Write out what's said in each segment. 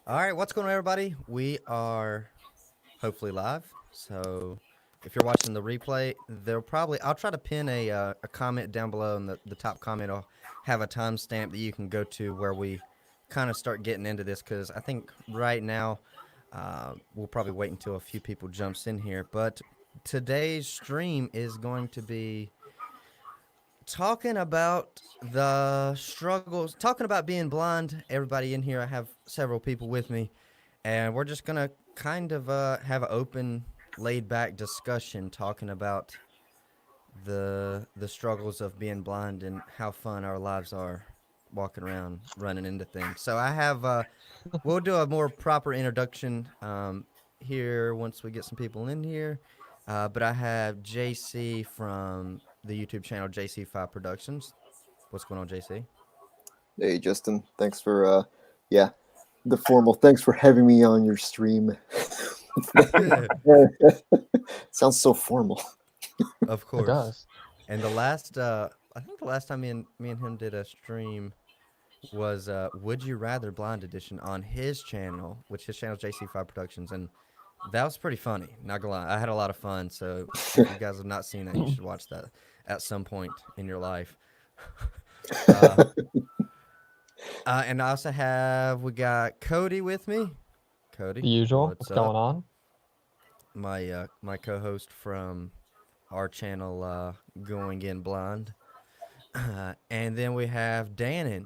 All right, what's going on, everybody? We are hopefully live. So if you're watching the replay, I'll try to pin a comment down below, and the top comment will have a timestamp that you can go to where we kind of start getting into this, because I think right now we'll probably wait until a few people jumps in here. But today's stream is going to be talking about the struggles, talking about being blind. Everybody in here, I have several people with me, and we're just gonna kind of have an open, laid-back discussion talking about the struggles of being blind and how fun our lives are walking around running into things. So I have we'll do a more proper introduction here once we get some people in here. But I have JC from the YouTube channel JC5 Productions. What's going on, JC? Hey, Justin. Thanks for, the formal. Thanks for having me on your stream. Sounds so formal. Of course. It does. And the last, I think the last time me and him did a stream was Would You Rather Blind Edition on his channel, which his channel is JC5 Productions, and that was pretty funny. Not gonna lie, I had a lot of fun. So if you guys have not seen that, you should watch that at some point in your life. And I also we got Cody with me. Cody, The usual. what's going on? My co-host from our channel, Going In Blind. And then we have Dannon.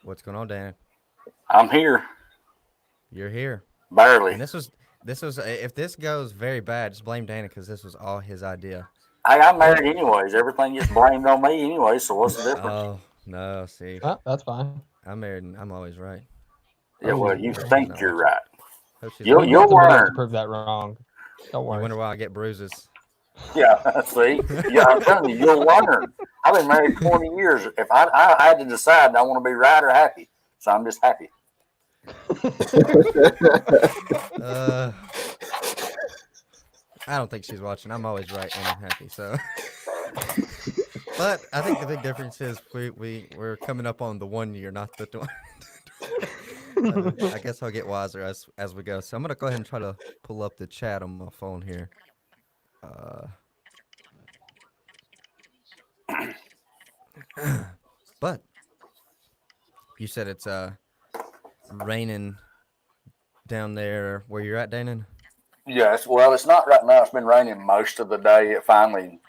What's going on, Dannon? I'm here. You're here. Barely. And this was if this goes very bad, just blame Dannon, because this was all his idea. I'm married anyways. Everything gets blamed on me anyway, so what's the difference? Oh, no, see. Oh, that's fine. I'm married and I'm always right. Yeah, well, you think you're right. You'll learn to prove that wrong. Don't worry. You wonder why I get bruises. Yeah, see? Yeah, I'm telling you, you'll learn. I've been married 20 years. If I had to decide, I want to be right or happy. So I'm just happy. I don't think she's watching. I'm always right and I'm happy. So, but I think the big difference is we're coming up on the 1 year, not the 20. I guess I'll get wiser as we go. So I'm gonna go ahead and try to pull up the chat on my phone here. But you said it's raining down there where you're at, Dannon? Yes, well, it's not right now. It's been raining most of the day. It finally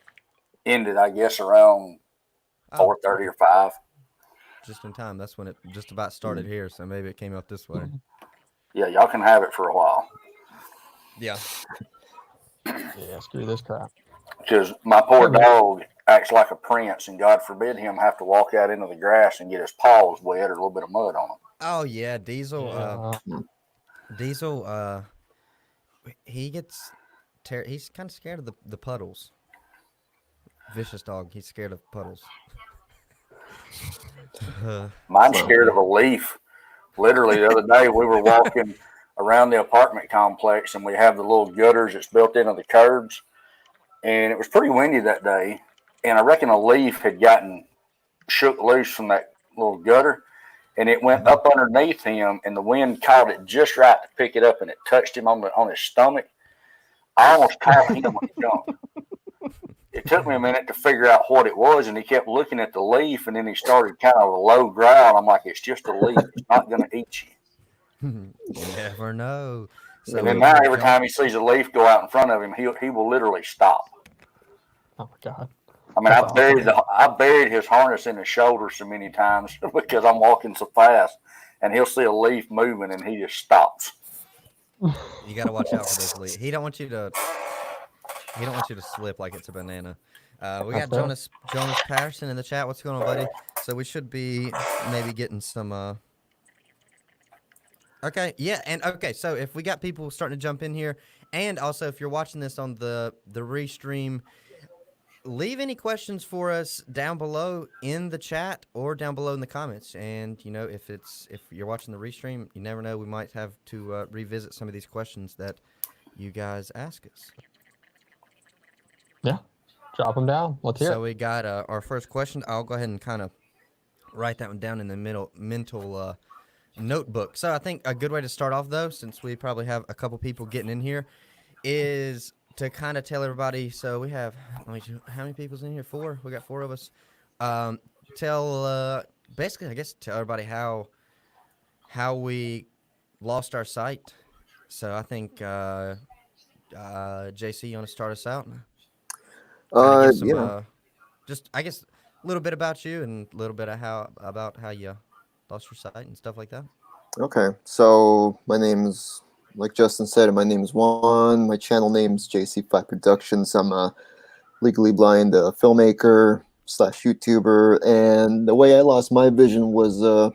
ended, I guess, around 4:30 or 5. Just in time. That's when it just about started here, so maybe it came up this way. Yeah, y'all can have it for a while. Yeah. Yeah, screw this crap. Because my poor dog acts like a prince, and God forbid him have to walk out into the grass and get his paws wet or a little bit of mud on him. Oh yeah, Diesel. Diesel. He gets. He's kind of scared of the puddles. Vicious dog. He's scared of puddles. Mine's scared of a leaf. Literally, the other day we were walking around the apartment complex, and we have the little gutters that's built into the curbs. And it was pretty windy that day, and I reckon a leaf had gotten shook loose from that little gutter, and it went up underneath him, and the wind caught it just right to pick it up, and it touched him on his stomach. I almost caught him when he jumped. It took me a minute to figure out what it was, and he kept looking at the leaf, and then he started kind of a low growl. I'm like, it's just a leaf. It's not going to eat you. You never know. So and then now every time he sees a leaf go out in front of him, he will literally stop. Oh, my God. I mean, I buried his harness in his shoulder so many times because I'm walking so fast, and he'll see a leaf moving, and he just stops. You got to watch out for those leaves. He don't want you to slip like it's a banana. We got Jonas Patterson in the chat. What's going on, buddy? So we should be maybe getting some. Okay, yeah, and okay. So if we got people starting to jump in here, and also if you're watching this on the restream, leave any questions for us down below in the chat or down below in the comments. And if you're watching the restream, you never know, we might have to revisit some of these questions that you guys ask us. Yeah, drop them down. Let's hear it. So we got our first question. I'll go ahead and kind of write that one down in the mental notebook. So I think a good way to start off, though, since we probably have a couple people getting in here, is to kind of tell everybody. So we have, how many people's in here? 4. We got 4 of us. Basically, I guess, tell everybody how we lost our sight. So I think JC, you want to start us out? Kinda give some, Yeah. just I guess a little bit about you and a little bit of how you lost your sight and stuff like that. Okay. So my name's, like Justin said, my name is Juan. My channel name's JC5 Productions. I'm a legally blind filmmaker / YouTuber, and the way I lost my vision was I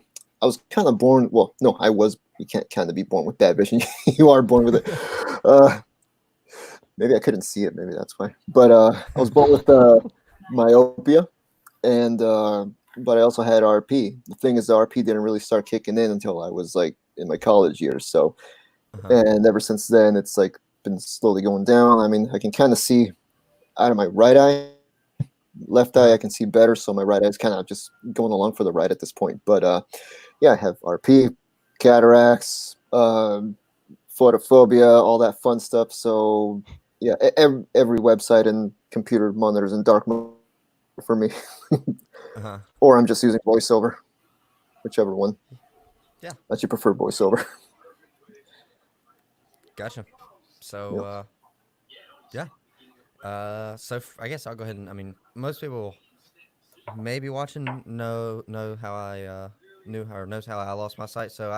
was kind of born. Well, no, I was. You can't kind of be born with bad vision. You are born with it. Maybe I couldn't see it. Maybe that's why. But I was born with myopia, and but I also had RP. The thing is, the RP didn't really start kicking in until I was like in my college years. So, and ever since then, it's like been slowly going down. I mean, I can kind of see out of my right eye. Left eye I can see better, so my right eye is kind of just going along for the ride at this point. But yeah, I have RP, cataracts, photophobia, all that fun stuff. So yeah, every website and computer monitors in dark mode for me. Or I'm just using VoiceOver, whichever one. Yeah. I actually prefer VoiceOver. Gotcha. So yeah. So I guess I'll go ahead and, I mean, most people maybe watching know how I knows how I lost my sight. So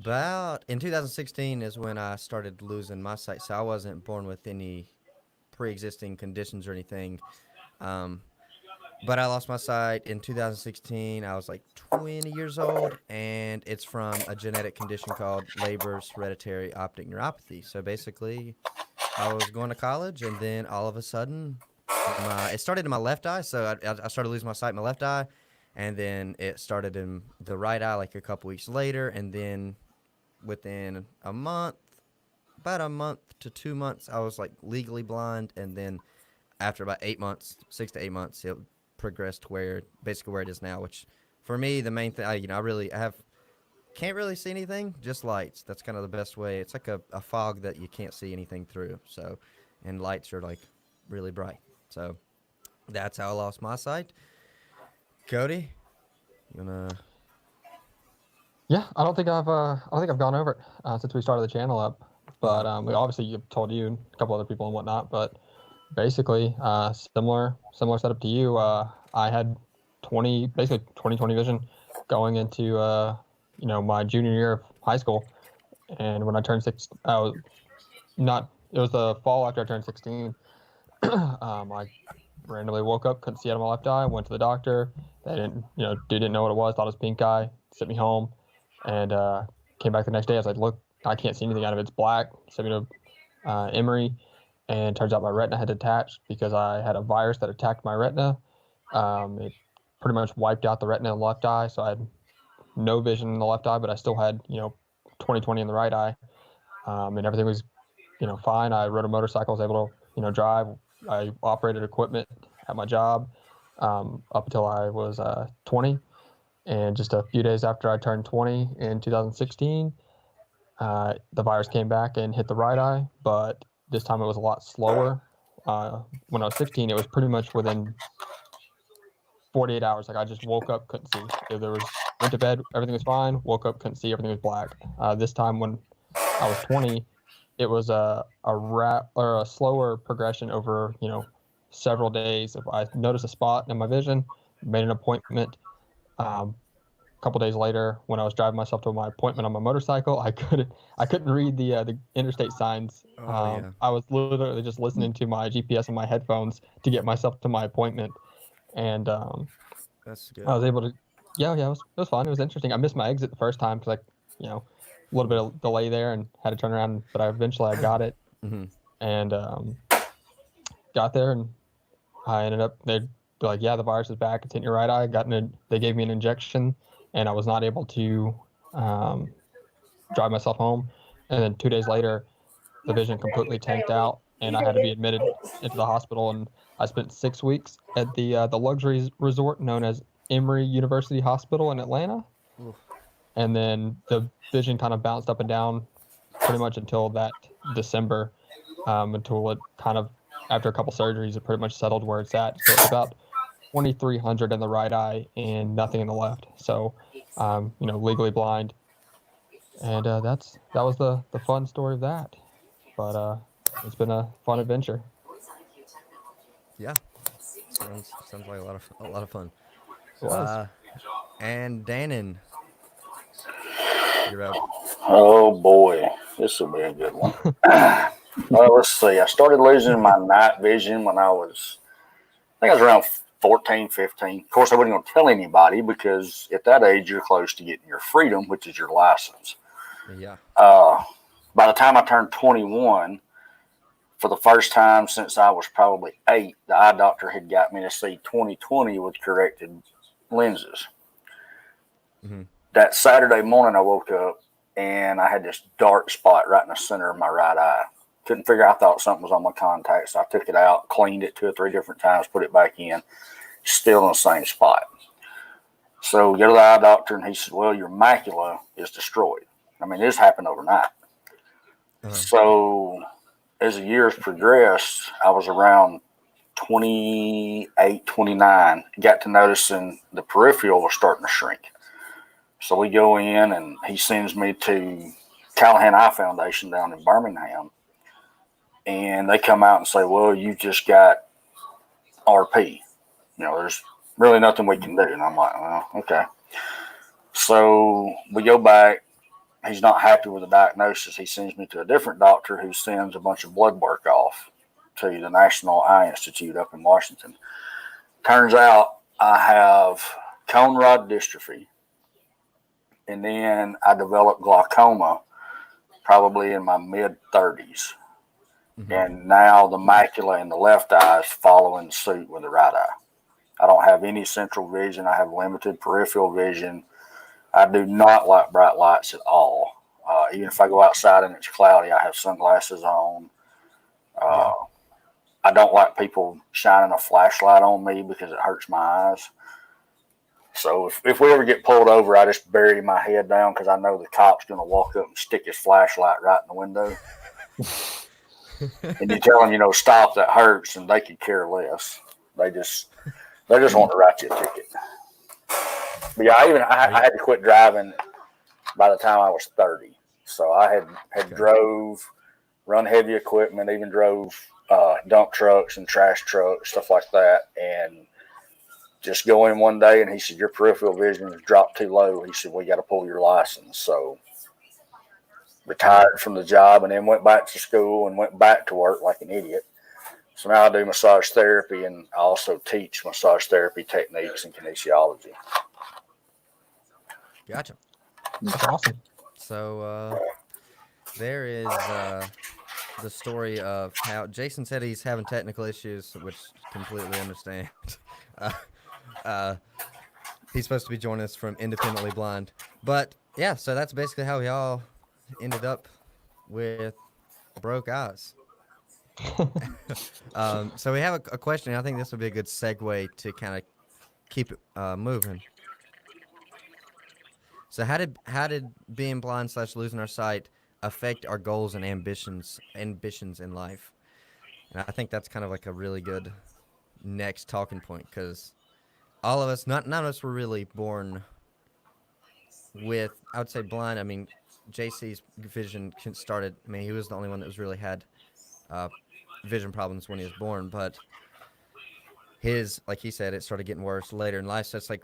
about in 2016 is when I started losing my sight. So I wasn't born with any pre-existing conditions or anything. But I lost my sight in 2016. I was like 20 years old, and it's from a genetic condition called Leber's hereditary optic neuropathy. So basically, I was going to college, and then all of a sudden, it started in my left eye. So I started losing my sight in my left eye, and then it started in the right eye like a couple weeks later, and then within about a month to 2 months, I was like legally blind, and then after about 8 months, 6 to 8 months, it progressed to basically where it is now. Which for me, the main thing, can't really see anything, just lights. That's kind of the best way. It's like a fog that you can't see anything through. So, and lights are like really bright. So that's how I lost my sight. Cody, you wanna? Yeah, I don't think I've gone over it since we started the channel up. But we obviously you've told you and a couple other people and whatnot. But basically, similar setup to you. I had 20/20 vision going into my junior year of high school, and when I turned 6, it was the fall after I turned 16. I randomly woke up, couldn't see out of my left eye, went to the doctor. They dude didn't know what it was, thought it was pink eye, sent me home, and came back the next day. I was like, look, I can't see anything out of it. It's black. Sent me to Emory, and turns out my retina had detached because I had a virus that attacked my retina. It pretty much wiped out the retina in the left eye, so I had no vision in the left eye, but I still had 20/20 in the right eye, and everything was fine. I rode a motorcycle, was able to drive. I operated equipment at my job up until I was 20, and just a few days after I turned 20 in 2016, the virus came back and hit the right eye, but this time it was a lot slower. When I was 16, it was pretty much within 48 hours. Like I just woke up, couldn't see. Went to bed, everything was fine. Woke up, couldn't see, everything was black. This time when I was 20, it was a slower progression over several days. If I noticed a spot in my vision, made an appointment. A couple days later, when I was driving myself to my appointment on my motorcycle, I couldn't read the interstate signs. Yeah. I was literally just listening to my GPS on my headphones to get myself to my appointment, and That's good. I was able to. Yeah, it was fun. It was interesting. I missed my exit the first time because a little bit of delay there and had to turn around, but I got it, and got there, and I ended up, they'd be like, yeah, the virus is back, it's in your right eye. They gave me an injection, and I was not able to drive myself home. And then 2 days later, the vision completely tanked out, and I had to be admitted into the hospital. And I spent 6 weeks at the luxury resort known as Emory University Hospital in Atlanta. Oof. And then the vision kind of bounced up and down pretty much until that December, until it kind of, after a couple surgeries, it pretty much settled where it's at. So it's about 2,300 in the right eye and nothing in the left. So, legally blind. And that was the fun story of that. But it's been a fun adventure. Yeah, sounds like a lot of fun. It was. And Dannon, you're up. Oh boy, this will be a good one. Well, let's see. I started losing my night vision when I think I was around 14, 15. Of course, I wasn't going to tell anybody because at that age, you're close to getting your freedom, which is your license. Yeah. By the time I turned 21, for the first time since I was probably 8, the eye doctor had got me to see 20/20 with corrected lenses. Mm-hmm. That Saturday morning, I woke up and I had this dark spot right in the center of my right eye. Couldn't figure out. I thought something was on my contacts. So I took it out, cleaned it 2 or 3 different times, put it back in, still in the same spot. So we go to the eye doctor and he said, well, your macula is destroyed. I mean, this happened overnight. Uh-huh. So as the years progressed, I was around 28, 29, got to noticing the peripheral was starting to shrink. So we go in and he sends me to Callahan Eye Foundation down in Birmingham. And they come out and say, well, you just got RP. There's really nothing we can do. And I'm like, well, okay. So we go back. He's not happy with the diagnosis. He sends me to a different doctor who sends a bunch of blood work off to the National Eye Institute up in Washington. Turns out I have cone rod dystrophy. And then I developed glaucoma probably in my mid-30s. Mm-hmm. And now the macula in the left eye is following suit with the right eye. I don't have any central vision. I have limited peripheral vision. I do not like bright lights at all. Even if I go outside and it's cloudy, I have sunglasses on. I don't like people shining a flashlight on me because it hurts my eyes. So if we ever get pulled over, I just bury my head down because I know the cop's going to walk up and stick his flashlight right in the window. And you tell them, stop, that hurts, and they could care less. They just want to write you a ticket. But yeah, I had to quit driving by the time I was 30. So I had drove, run heavy equipment, even drove dump trucks and trash trucks, stuff like that, and just go in one day and he said, your peripheral vision has dropped too low. He said, we got to pull your license. So retired from the job and then went back to school and went back to work like an idiot. So now I do massage therapy and I also teach massage therapy techniques and kinesiology. Gotcha. That's awesome. So there is the story of how Jason said he's having technical issues, which completely understand. He's supposed to be joining us from Independently Blind. But yeah, so that's basically how we all ended up with broke eyes. So we have a question. I think this would be a good segue to kind of keep it moving. So how did being blind / losing our sight affect our goals and ambitions in life? And I think that's kind of like a really good next talking point because all of us, none of us were really born with, I would say, blind. I mean, JC's vision started, he was the only one that was really had vision problems when he was born, but his, like he said, it started getting worse later in life. So it's like,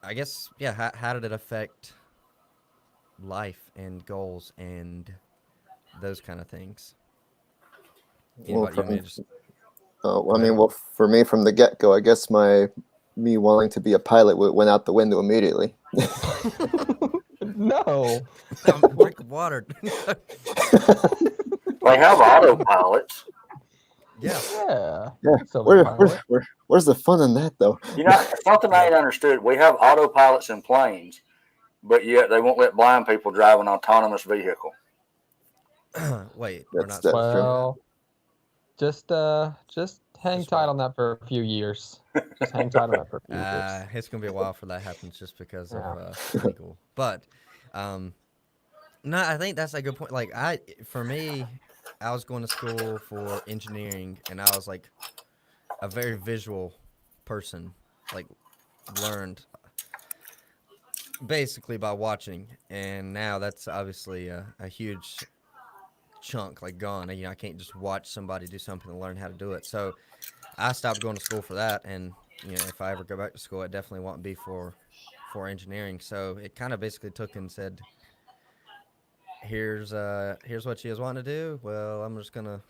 I guess, yeah, how did it affect life and goals and those kind of things? For me, from the get-go, I guess me wanting to be a pilot went out the window immediately. No. Drink water. They have autopilots. Yeah. Yeah. Where's the fun in that, though? Something I ain't understood. We have autopilots in planes, but yet they won't let blind people drive an autonomous vehicle. Wait, That's well, just hang Just tight wait. on that for a few years. Just hang tight on that for a few years. It's gonna be a while for that happens, just because Yeah. of legal. But, no, I think that's a good point. Like for me, I was going to school for engineering, and I was like a very visual person. Like learned basically by watching, and now that's obviously a huge chunk like gone. You know, I can't just watch somebody do something and learn how to do it. So I stopped going to school for that, and you know, if I ever go back to school, it definitely won't be for engineering. So it kind of basically took and said, here's what you guys want to do. Well, I'm just gonna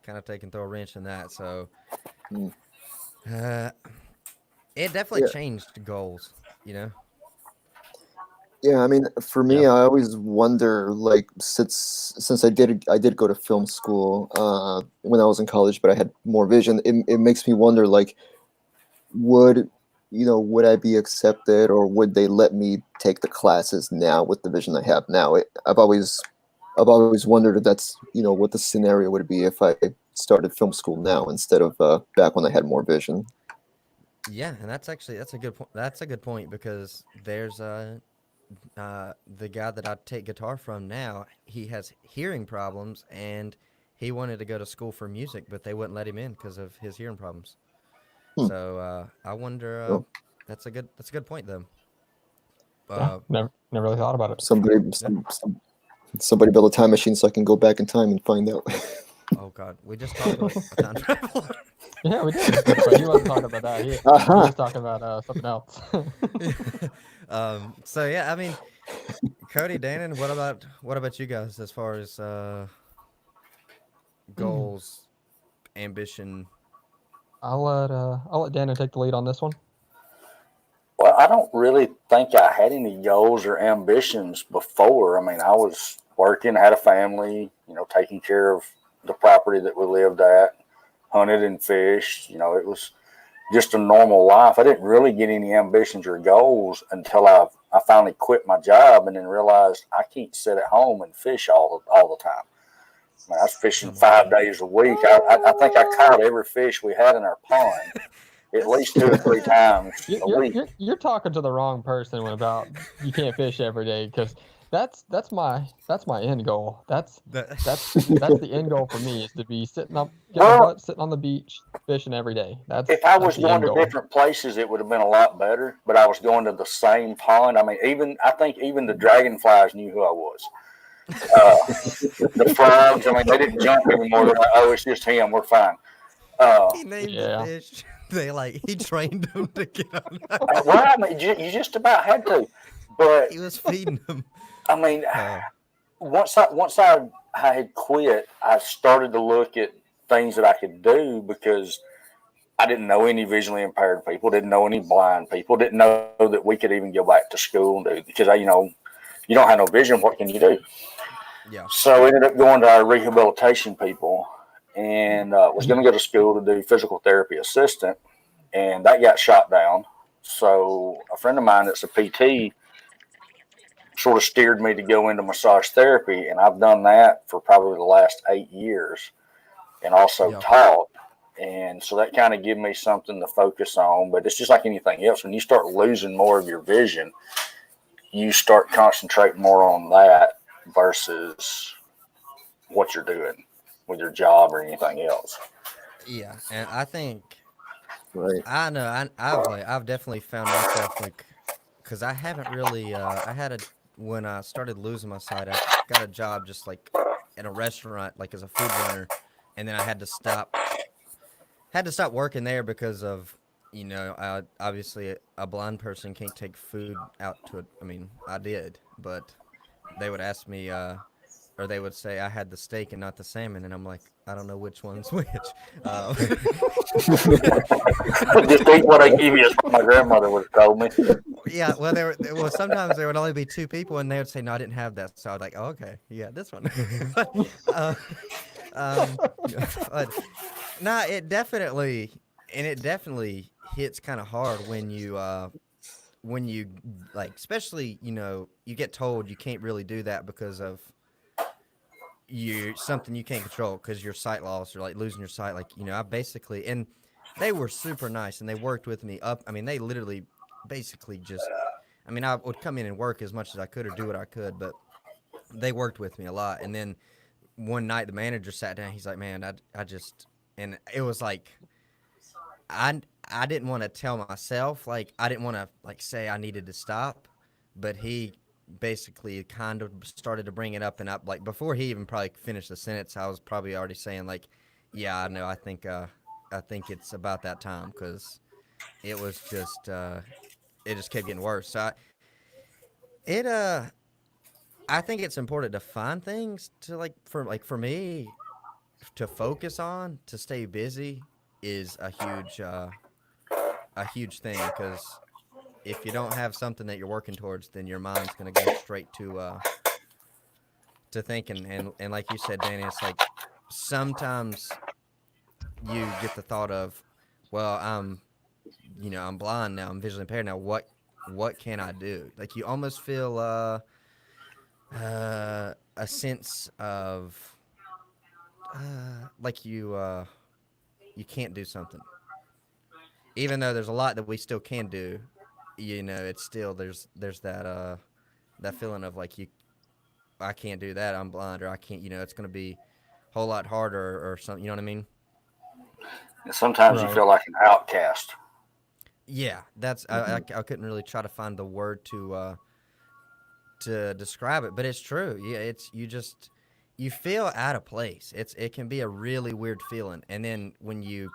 kind of take and throw a wrench in that. So Mm. uh, it definitely Yeah. changed goals. You know. Yeah, I mean, for me, Yeah. I always wonder, like, since I did go to film school when I was in college, but I had more vision. It makes me wonder, like, would would I be accepted, or would they let me take the classes now with the vision I have now? I've always wondered if that's what the scenario would be if I started film school now instead of back when I had more vision. Yeah, and that's a good point. That's a good point because there's the guy that I take guitar from now. He has hearing problems, and he wanted to go to school for music, but they wouldn't let him in because of his hearing problems. Hmm. So I wonder. Well, That's a good point though. Yeah. Never really thought about it. somebody somebody build a time machine so I can go back in time and find out. Oh God, we just talked about a time travel. Yeah, we did. But he wasn't talking about that. He was talking about something else. So yeah, I mean, Cody, Dannon, what about you guys as far as goals, ambition? I'll let Dana take the lead on this one. Well, I don't really think I had any goals or ambitions before. I mean, I was working, had a family, taking care of the property that we lived at, hunted and fished. It was just a normal life. I didn't really get any ambitions or goals until I finally quit my job and then realized I can't sit at home and fish all the time. I mean, I was fishing 5 days a week. I think I caught every fish we had in our pond at least 2 or 3 times a week. You're talking to the wrong person when about you can't fish every day, because that's my end goal. That's the end goal for me, is to be sitting up, getting my butt sitting on the beach fishing every day. If I was going to different places, it would have been a lot better. But I was going to the same pond. I mean, I think even the dragonflies knew who I was. The frogs, I mean, they didn't jump anymore. They're like, oh, it's just him. We're fine. He named the fish. He trained them to get on. Well, I mean, you just about had to, but he was feeding them. I mean, once I had quit, I started to look at things that I could do, because I didn't know any visually impaired people, didn't know any blind people, didn't know that we could even go back to school and do, because you don't have no vision. What can you do? Yeah. So I ended up going to our rehabilitation people, and was going to go to school to do physical therapy assistant, and that got shot down. So a friend of mine that's a PT sort of steered me to go into massage therapy, and I've done that for probably the last 8 years, and also taught. And so that kind of gave me something to focus on. But it's just like anything else. When you start losing more of your vision, you start concentrating more on that versus what you're doing with your job or anything else. Yeah, and I think, Right. I know, I've definitely found myself because I haven't really, when I started losing my sight, I got a job just like in a restaurant, like as a food runner, and then I had to stop working there because of, obviously a blind person can't take food out to it. I mean, I did, but they would ask me, or they would say I had the steak and not the salmon, and I'm like, I don't know which one's which. Just eat what I give you, is what my grandmother would have told me. Yeah, well, sometimes there would only be 2 people, and they would say, no, I didn't have that. So I was like, oh, okay, yeah, this one. But nah, it definitely hits kind of hard when you like, especially, you get told you can't really do that because of you something you can't control because your sight loss or like losing your sight. Like, I basically, and they were super nice and they worked with me up. I mean, they literally basically just, I mean, I would come in and work as much as I could or do what I could, but they worked with me a lot. And then one night the manager sat down. He's like, man, I just, and it was like, I didn't want to tell myself, like, I didn't want to like say I needed to stop, but he basically kind of started to bring it up, and up like before he even probably finished the sentence, I was probably already saying like, yeah, I know, I think it's about that time, because it was just it just kept getting worse. So it I think it's important to find things to for me to focus on, to stay busy is a huge thing, because if you don't have something that you're working towards, then your mind's gonna go straight to thinking, and like you said, Danny, it's like sometimes you get the thought of, well, I'm blind now, I'm visually impaired now. What can I do? Like you almost feel a sense of like you can't do something, even though there's a lot that we still can do. It's still there's that feeling of like I can't do that, I'm blind, or I can't, it's going to be a whole lot harder or something, you know what I mean? And sometimes you Right. feel like an outcast. Yeah, that's I couldn't really try to find the word to describe it, but it's true. Yeah, it's you feel out of place. It can be a really weird feeling, and then when you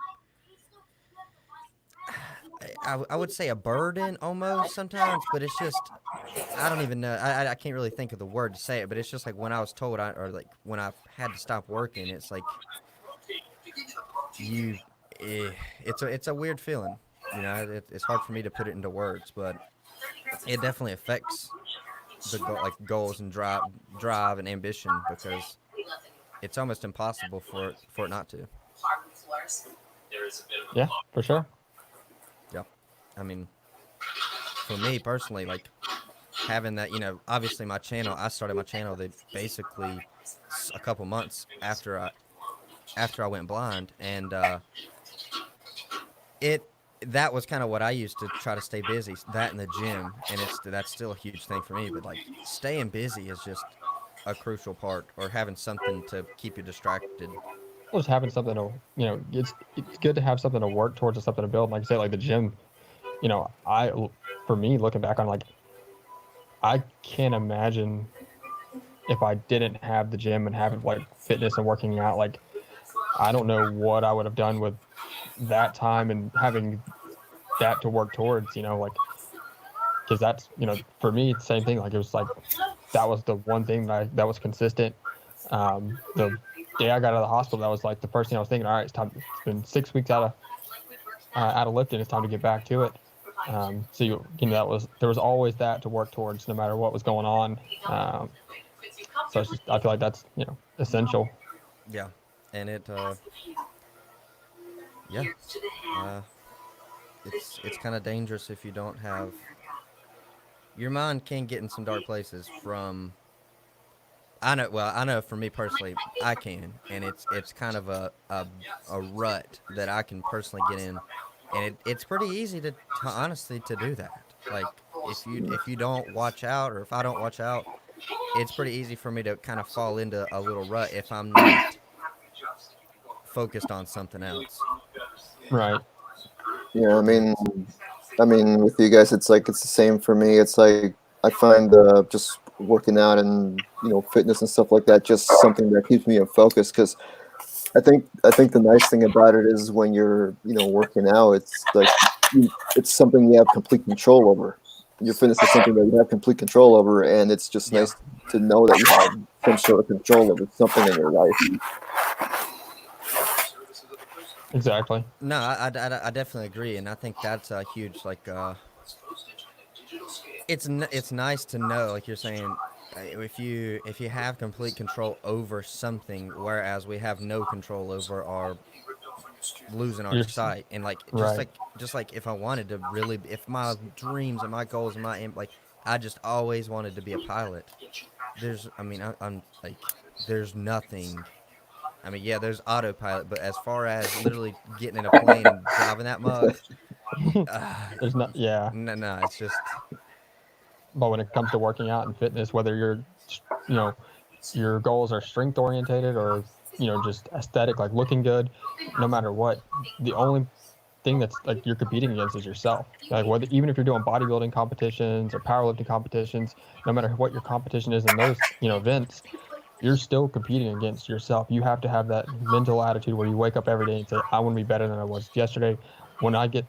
I would say a burden almost sometimes, but it's just I don't even know. I can't really think of the word to say it, but it's just like when I was told or like when I had to stop working, it's like you, it's a weird feeling. It's hard for me to put it into words, but it definitely affects the like goals and drive and ambition, because it's almost impossible for it not to. Yeah, for sure. Yeah, I mean, for me personally, like having that, obviously I started my channel that basically a couple months after I went blind, and it that was kind of what I used to try to stay busy, that in the gym, and that's still a huge thing for me. But like staying busy is just a crucial part, or having something to keep you distracted. Just having something to, it's good to have something to work towards and something to build. Like I say, like the gym, for me, looking back on, like, I can't imagine if I didn't have the gym and have like fitness and working out. Like, I don't know what I would have done with that time and having that to work towards, like, because that's, for me, it's the same thing. Like, it was like, that was the one thing that was consistent. The day I got out of the hospital, that was like the first thing I was thinking, all right, it's time. It's been 6 weeks out of lifting. It's time to get back to it. So there was always that to work towards, no matter what was going on. So I feel like that's essential. Yeah, and yeah, uh, it's kind of dangerous if you don't have. Your mind can get in some dark places from. I know for me personally, I can, and it's kind of a rut that I can personally get in, and it's pretty easy to honestly to do that. Like if you don't watch out, or if I don't watch out, it's pretty easy for me to kind of fall into a little rut if I'm not focused on something else. Right. Yeah, I mean, with you guys, it's like it's the same for me. It's like I find just working out and fitness and stuff like that just something that keeps me in focus. Because I think the nice thing about it is when you're working out, it's like it's something you have complete control over. Your fitness is something that you have complete control over, and it's just Yeah. nice to know that you have some sort of control over something in your life. Exactly. No, I definitely agree, and I think that's a huge it's nice to know, like you're saying, if you have complete control over something, whereas we have no control over our losing our You're sight, and like right. just like if I wanted to really, if my dreams and my goals and like I just always wanted to be a pilot. I'm like there's nothing. I mean, yeah, there's autopilot, but as far as literally getting in a plane and driving that mug, There's not, yeah. no, it's just But when it comes to working out and fitness, whether you know, your goals are strength orientated or, just aesthetic, like looking good, no matter what, the only thing that's like you're competing against is yourself. Like whether even if you're doing bodybuilding competitions or powerlifting competitions, no matter what your competition is in those, events, you're still competing against yourself. You have to have that mental attitude where you wake up every day and say, I want to be better than I was yesterday. When I get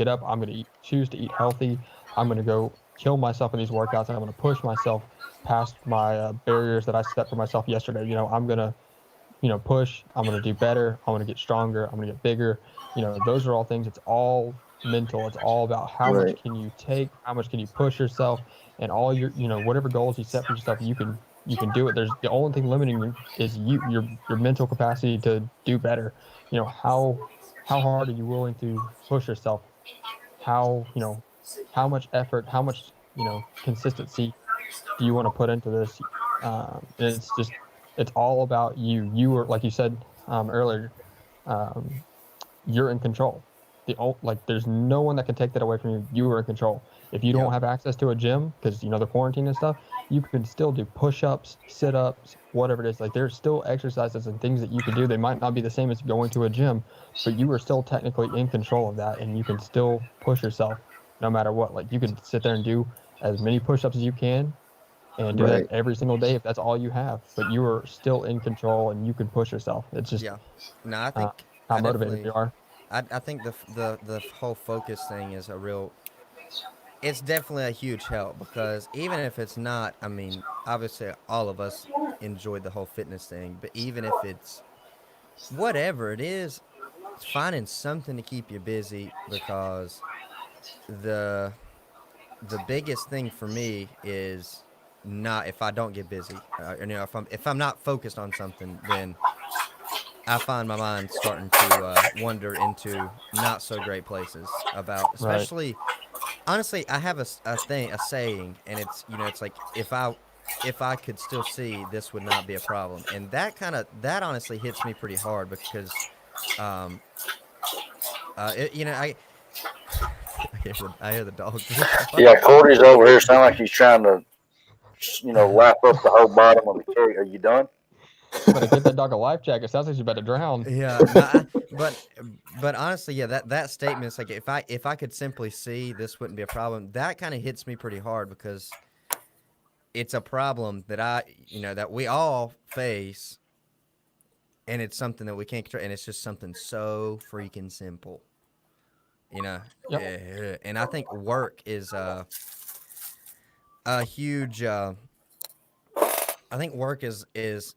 up, I'm going to choose to eat healthy. I'm going to go kill myself in these workouts, and I'm going to push myself past my barriers that I set for myself yesterday. I'm going to, push. I'm going to do better. I'm going to get stronger. I'm going to get bigger. Those are all things. It's all mental. It's all about how much Right. can you take, how much can you push yourself, and all your, whatever goals you set for yourself, you can do it. There's the only thing limiting you is your mental capacity to do better. How hard are you willing to push yourself? How much effort, how much consistency do you want to put into this? And it's all about you. You are, like you said earlier, um, you're in control. Like there's no one that can take that away from you. You are in control. If you don't yep. have access to a gym because the quarantine and stuff, you can still do push-ups, sit-ups, whatever it is. Like there's still exercises and things that you can do. They might not be the same as going to a gym, but you are still technically in control of that, and you can still push yourself no matter what. Like you can sit there and do as many push-ups as you can and do that Right. every single day if that's all you have. But you are still in control and you can push yourself. It's just Yeah. No, I uh, think how I motivated definitely you are. I think the whole focus thing is a real it's definitely a huge help because even if it's not, I mean, obviously all of us enjoyed the whole fitness thing, but even if it's whatever it is, finding something to keep you busy because the the biggest thing for me is not if I don't get busy, if I'm not focused on something, then I find my mind starting to wander into not so great places about, Right. especially honestly, I have a saying, and it's like if I could still see, this would not be a problem, and that honestly hits me pretty hard because, um, I I hear the dog pretty hard. Yeah, Cordy's over here. Sound like he's trying to, lap up the whole bottom of the cake. Are you done? You better get that dog a life jacket. Sounds like you better drown. Yeah, no, but honestly, yeah, that statement is like if I could simply see, this wouldn't be a problem. That kind of hits me pretty hard because it's a problem that that we all face, and it's something that we can't control, and it's just something so freaking simple, you know. Yep. And I think work is a huge. I think work is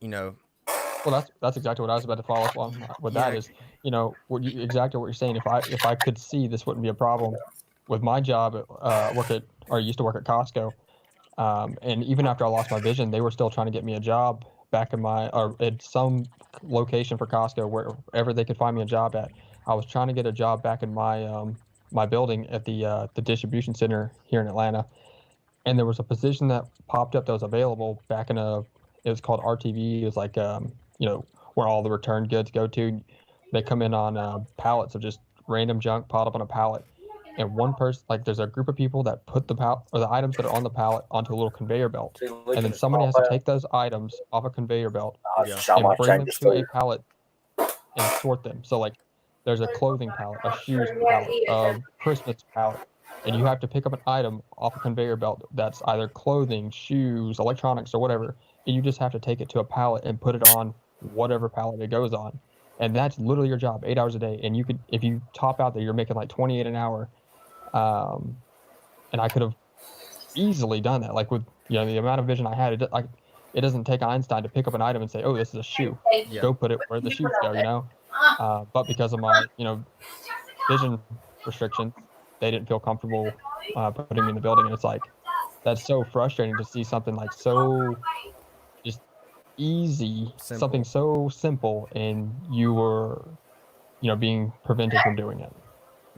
Well, that's exactly what I was about to follow up on with that yeah, is, exactly what you're saying. If I could see, this wouldn't be a problem. With my job, I used to work at Costco, and even after I lost my vision, they were still trying to get me a job back or at some location for Costco, wherever they could find me a job at. I was trying to get a job back in my building at the distribution center here in Atlanta, and there was a position that popped up that was available back it was called RTV. It was like where all the returned goods go to. They come in on pallets of just random junk piled up on a pallet, and one person, like, there's a group of people that put the items that are on the pallet onto a little conveyor belt, See, and licking then the somebody small has to pad. take those items off a conveyor belt yeah, I and might bring change them his to a food. pallet and sort them. So like there's a clothing pallet, a shoes pallet, a Christmas pallet, and you have to pick up an item off a conveyor belt that's either clothing, shoes, electronics, or whatever, and you just have to take it to a pallet and put it on whatever pallet it goes on. And that's literally your job, 8 hours a day. And you could, if you top out there, you're making like 28 an hour. Um, and I could have easily done that. Like with the amount of vision I had, it doesn't take Einstein to pick up an item and say, "Oh, this is a shoe. yeah, Go put it where the shoes go." But because of my vision restrictions, they didn't feel comfortable putting me in the building, and it's like that's so frustrating to see something like so just easy, something simple. so simple, and you were being prevented from doing it.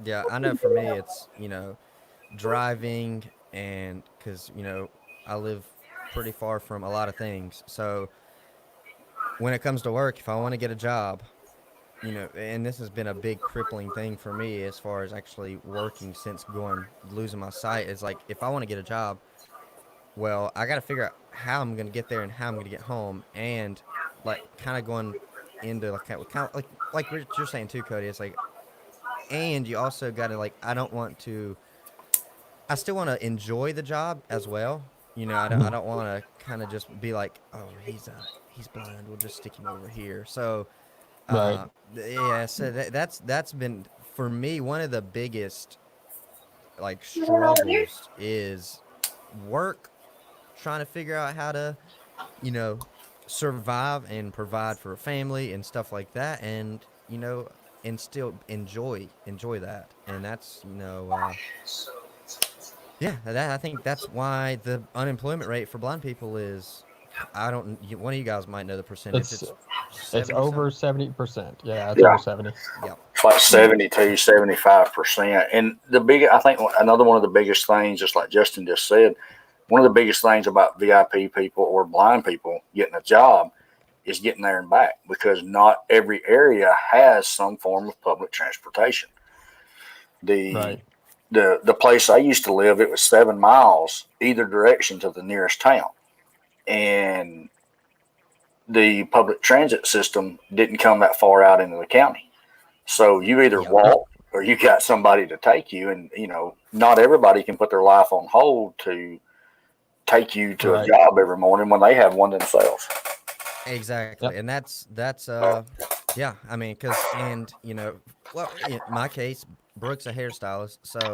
Yeah, I know for me, it's driving, and because I live pretty far from a lot of things, so when it comes to work, if I want to get a job, and this has been a big crippling thing for me as far as actually working since losing my sight, is like if I want to get a job, well, I got to figure out how I'm going to get there and how I'm going to get home, and like kind of going into like what you're saying too, Cody. It's like, and you also got to like, I still want to enjoy the job as well. I don't want to kind of just be like, oh, he's blind. We'll just stick him over here. So, Right. yeah. So that's been for me one of the biggest like struggles is work, trying to figure out how to, you know, survive and provide for a family and stuff like that, and still enjoy that, and that's yeah, I think that's why the unemployment rate for blind people is, I don't, one of you guys might know the percentage. It's It's over 70 70%. Yeah, it's Yeah. over 70. Yep. It's like 72, 75%. And I think another one of the biggest things, just like Justin just said, one of the biggest things about VIP people or blind people getting a job is getting there and back, because not every area has some form of public transportation. Right. The place I used to live, it was 7 miles either direction to the nearest town. And the public transit system didn't come that far out into the county. So you either Yep. walk or you got somebody to take you. And, not everybody can put their life on hold to take you to a Right. job every morning when they have one themselves. Exactly, Yep. and that's yeah. I mean, well, in my case, Brooke's a hairstylist, so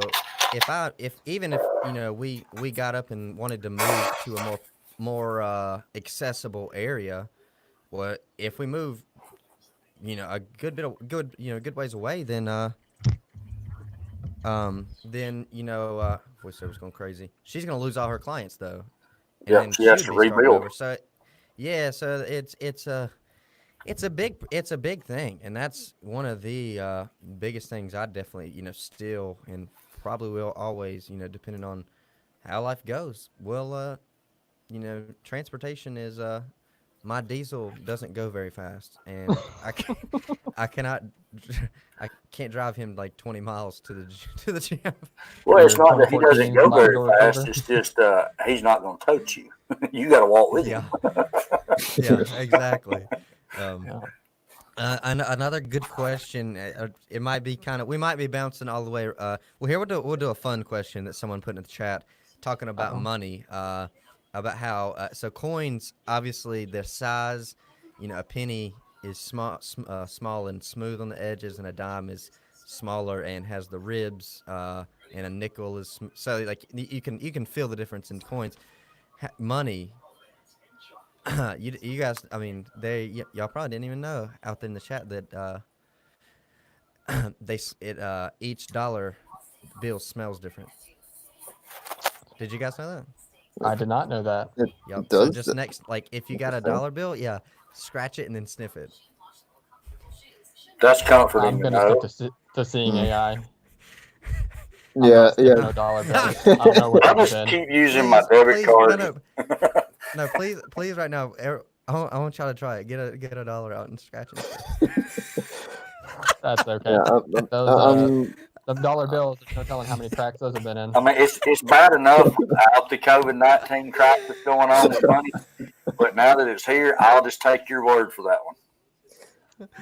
if we got up and wanted to move to a more accessible area, well, if we move, a good bit of good ways away, then voiceover's going crazy. She's gonna lose all her clients though, and Yeah, then she she has would to be starting rebuild. over. So yeah, so it's a big thing, and that's one of the biggest things I definitely still and probably will always depending on how life goes. Well, transportation is my diesel doesn't go very fast, and I cannot I can't drive him like 20 miles to the gym. Well, it's Your not that he doesn't 2014 go Land very Rover fast. Cobra. It's just he's not going to tote you. You got to walk with him. Yeah, yeah, exactly. Um, Yeah. Another good question. It might be we might be bouncing all the way. Well, here we'll do a fun question that someone put in the chat, talking about Uh-oh. money. About how so coins, obviously the size. A penny is small and smooth on the edges, and a dime is smaller and has the ribs. And a nickel is so like you can feel the difference in coins. Money. You guys, I mean, y'all probably didn't even know out there in the chat that each dollar bill smells different. Did you guys know that? I did not know that. It Yep. does. So just next, like if you got a Interesting. dollar bill, yeah, scratch it and then sniff it. That's comforting I'm to going to know. stick to seeing Mm. AI. I'm Yeah, not sticking yeah. no dollar bills. I don't know what I that just been. keep using my debit card. No, please, right now. I want y'all to try it. Get a dollar out and scratch it. That's okay. Yeah, Those the dollar bills, there's no telling how many cracks those have been in. I mean, it's bad enough without the COVID-19 crap that's going on with money, but now that it's here, I'll just take your word for that one.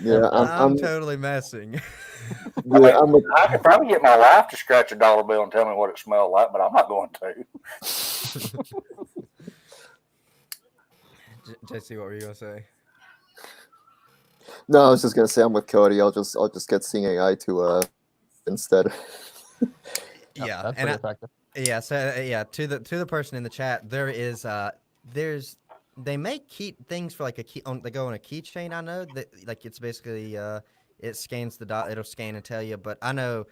yeah, I'm totally messing. yeah, I could probably get my wife to scratch a dollar bill and tell me what it smelled like, but I'm not going to. JC, what were you gonna say? No, I was just gonna say I'm with Cody. I'll just get Seeing AI to instead. Yeah, That's and pretty effective. yeah, so yeah, to the person in the chat, they make things for like they go on a keychain. I know that like it's basically it scans it'll scan and tell you. But I know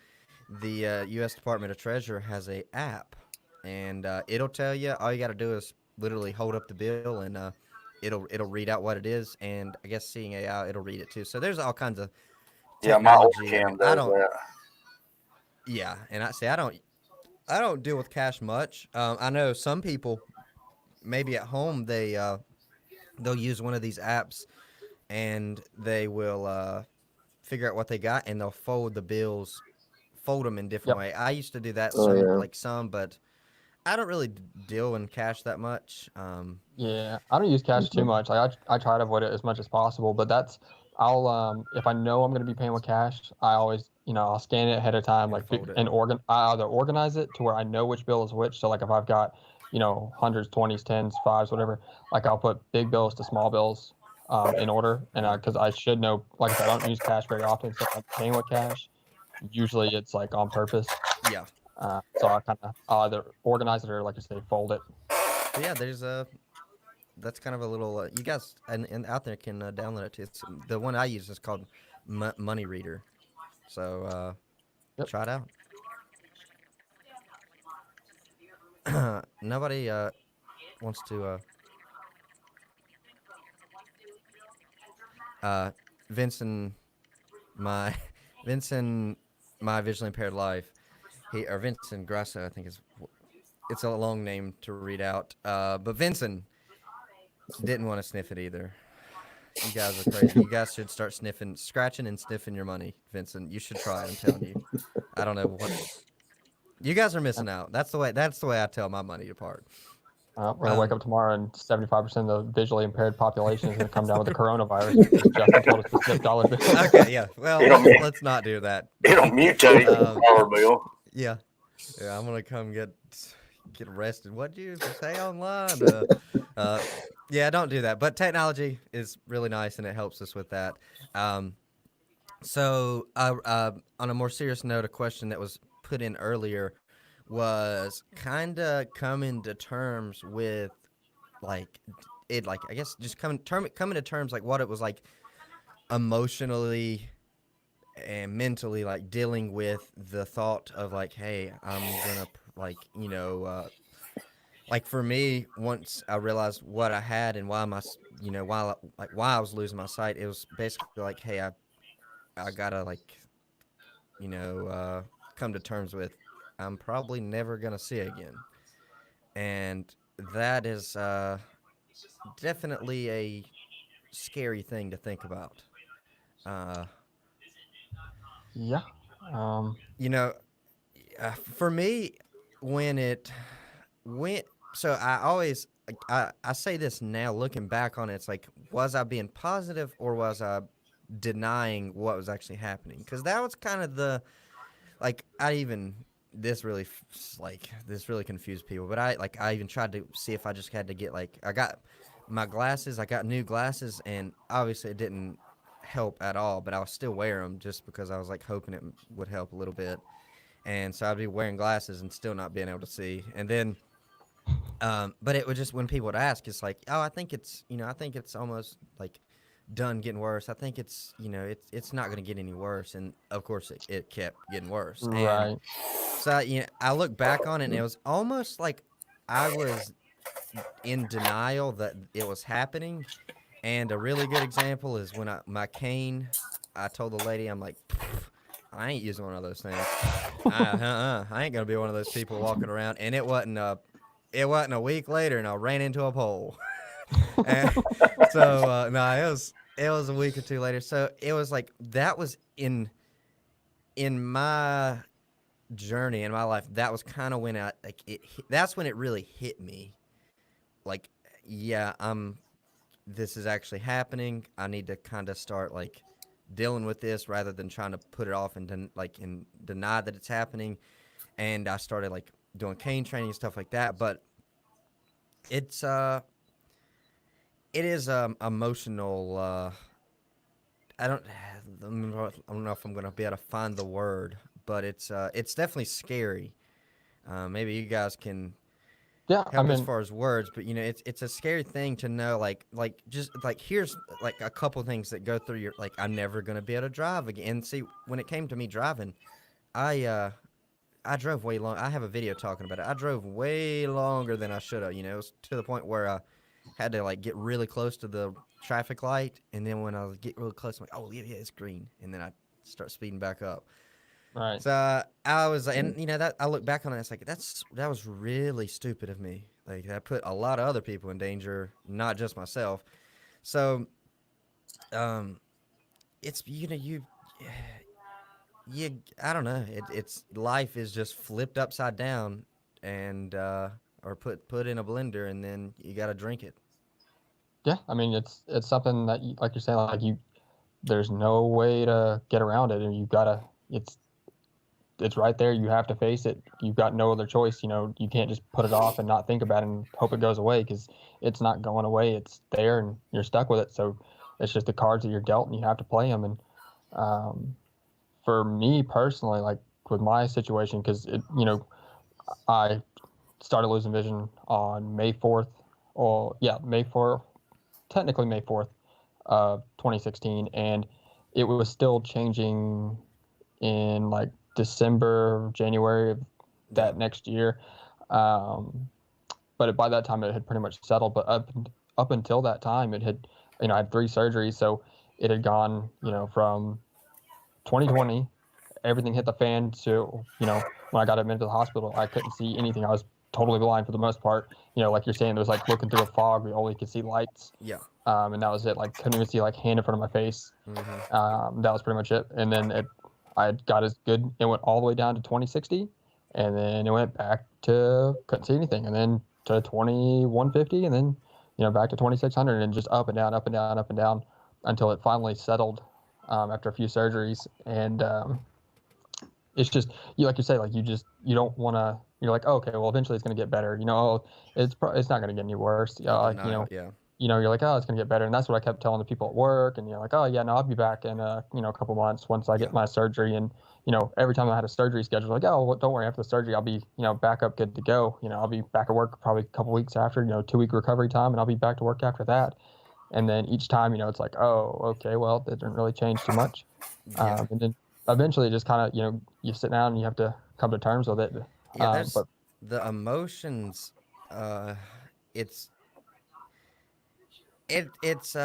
the U.S. Department of Treasury has a app, and it'll tell you. All you got to do is literally hold up the bill, and it'll read out what it is. And I guess Seeing AI, it'll read it too. So there's all kinds of Yeah, my old technology. cam does that. Yeah, and I don't deal with cash much. I know some people, maybe at home, they'll use one of these apps and they will figure out what they got, and they'll fold them in different Yep. way. I used to do that Oh, yeah. some, but I don't really deal in cash that much. Yeah, I don't use cash too much. Like I try to avoid it as much as possible. But I'll if I know I'm going to be paying with cash, I always I'll scan it ahead of time, And like fold it. and I either organize it to where I know which bill is which. So like if I've got hundreds, twenties, tens, fives, whatever, like I'll put big bills to small bills in order, and because I should know. Like I said, I don't use cash very often, so if I'm paying with cash, usually it's like on purpose. Yeah. So I kind of either organize it or, like I say, fold it. But yeah, that's kind of a little. You guys and out there can download it. It's the one I use is called Money Reader. So Yep. try it out. Nobody wants to. Vincent, my Vincent, my visually impaired life. Vincent Grasso, I think it's a long name to read out. But Vincent didn't want to sniff it either. You guys are crazy. You guys should start scratching and sniffing your money, Vincent. You should try it. I'm telling you. I don't know what. You guys are missing out. That's the way I tell my money apart. We're gonna wake up tomorrow and 75% of the visually impaired population is gonna come down with the coronavirus because Justin told us to snip dollar bills. Okay, yeah. Well, let's not do that. It'll mutate the dollar bill. Yeah, I'm gonna come get arrested. What'd you say online? Yeah, don't do that. But technology is really nice and it helps us with that. So, on a more serious note, a question that was put in earlier was kind of coming to terms with, I guess just coming to terms like what it was like emotionally and mentally, like dealing with the thought of like, hey, I'm gonna like for me, once I realized what I had and why why I was losing my sight, it was basically like, hey, I gotta come to terms with I'm probably never gonna see again, and that is definitely a scary thing to think about. Yeah. For me, when it went, so I always I say this now looking back on it, it's like, was I being positive or was I denying what was actually happening? Because that was kind of the this really confused people, but I even tried to see if I just had to get I got my glasses, I got new glasses, and obviously it didn't help at all, but I was still wear them just because I was like hoping it would help a little bit. And so I'd be wearing glasses and still not being able to see. And then but it would just, when people would ask, it's like, oh, I think it's almost like done getting worse. I think it's it's not going to get any worse. And of course it kept getting worse. Right. And so I look back on it and it was almost like I was in denial that it was happening. And a really good example is when my cane, I told the lady, I'm like, I ain't using one of those things. I ain't gonna be one of those people walking around. And it wasn't a week later, and I ran into a pole. And so no, it was a week or two later. So it was like that was in my journey in my life. That was kind of when that's when it really hit me. Like, yeah, this is actually happening. I need to kind of start dealing with this rather than trying to put it off and deny that it's happening. And I started doing cane training and stuff like that. But it is emotional. I don't know if I'm gonna be able to find the word, but it's definitely scary. Maybe you guys can help as far as words, but it's a scary thing to know, here's a couple things that go through your, I'm never gonna be able to drive again. And see, when it came to me driving, I drove way long. I have a video talking about it. I drove way longer than I should have. It was to the point where I had to get really close to the traffic light, and then when I was get really close, I'm like, oh yeah, it's green, and then I start speeding back up. Right. So I was, and that I look back on it, it's like that was really stupid of me. That put a lot of other people in danger, not just myself. So um, it's you I don't know. It's life is just flipped upside down and or put in a blender and then you got to drink it. Yeah, I mean it's something that you, like you're saying, like there's no way to get around it, and you gotta it's right there. You have to face it. You've got no other choice. You can't just put it off and not think about it and hope it goes away, because it's not going away. It's there, and you're stuck with it. So it's just the cards that you're dealt, and you have to play them. And um, for me personally, like with my situation, because I started losing vision on May 4th, or yeah, May 4th, technically May 4th of 2016, and it was still changing in like December, January of Yeah. that next year. But by that time it had pretty much settled. But up until that time, it had, I had 3 surgeries, so it had gone, from 2020, everything hit the fan. So, when I got admitted to the hospital, I couldn't see anything. I was totally blind for the most part. Like you're saying, there was like looking through a fog. We only could see lights. Yeah. And that was it. Like couldn't even see like hand in front of my face. That was pretty much it. And then I got as good. It went all the way down to 2060, and then it went back to couldn't see anything, and then to 2150, and then back to 2600, and just up and down, up and down, up and down, until it finally settled after a few surgeries. And it's just like you say, like you don't want to. You're like, oh, okay, well, eventually it's going to get better. It's not going to get any worse. No, yeah. You're like, oh, it's going to get better. And that's what I kept telling the people at work. And you're like, oh, yeah, no, I'll be back in, a couple months once I get my surgery. And, every time I had a surgery scheduled, like, oh, well, don't worry, after the surgery, I'll be, back up good to go. I'll be back at work probably a couple weeks after, 2-week recovery time, and I'll be back to work after that. And then each time, it's like, oh, okay, well, it didn't really change too much. Yeah. And then eventually just kind of, you sit down and you have to come to terms with it. Yeah, there's But the emotions. It's it's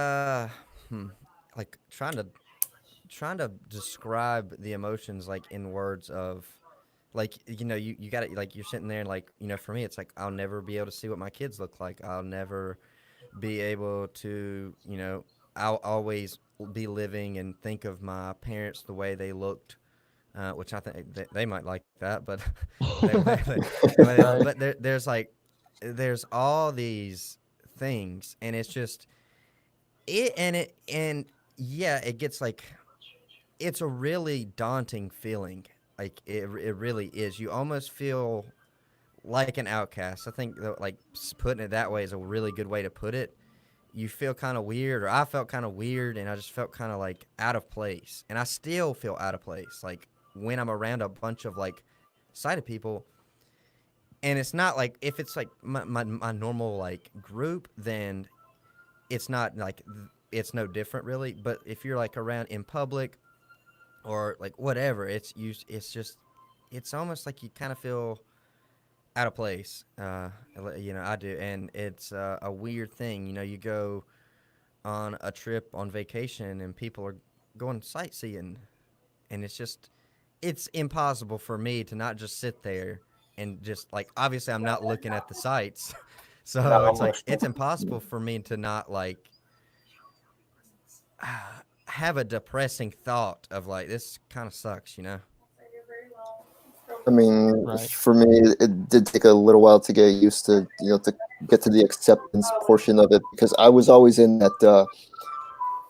like trying to describe the emotions like in words of like you got to like you're sitting there and like for me it's like I'll never be able to see what my kids look like. I'll never be able to I'll always be living and think of my parents the way they looked, which I think they might like that, but Right. but there's like there's all these things, and it's just and yeah, it gets like it's a really daunting feeling. Like it really is. You almost feel like an outcast. I think that, like putting it that way is a really good way to put it. You feel kind of weird, or I felt kind of weird, and I just felt kind of like out of place, and I still feel out of place. Like when I'm around a bunch of like sighted people, and it's not like if it's like my normal like group, then it's not like it's no different really. But if you're like around in public or like whatever, it's just it's almost like you kind of feel out of place. I do, and it's a weird thing. You go on a trip on vacation and people are going sightseeing, and it's impossible for me to not just sit there and just like obviously I'm not looking at the sights, so No, it's like most- it's impossible for me to not like have a depressing thought of like this kind of sucks. I mean, Right. for me, it did take a little while to get used to, to get to the acceptance portion of it, because I was always in that,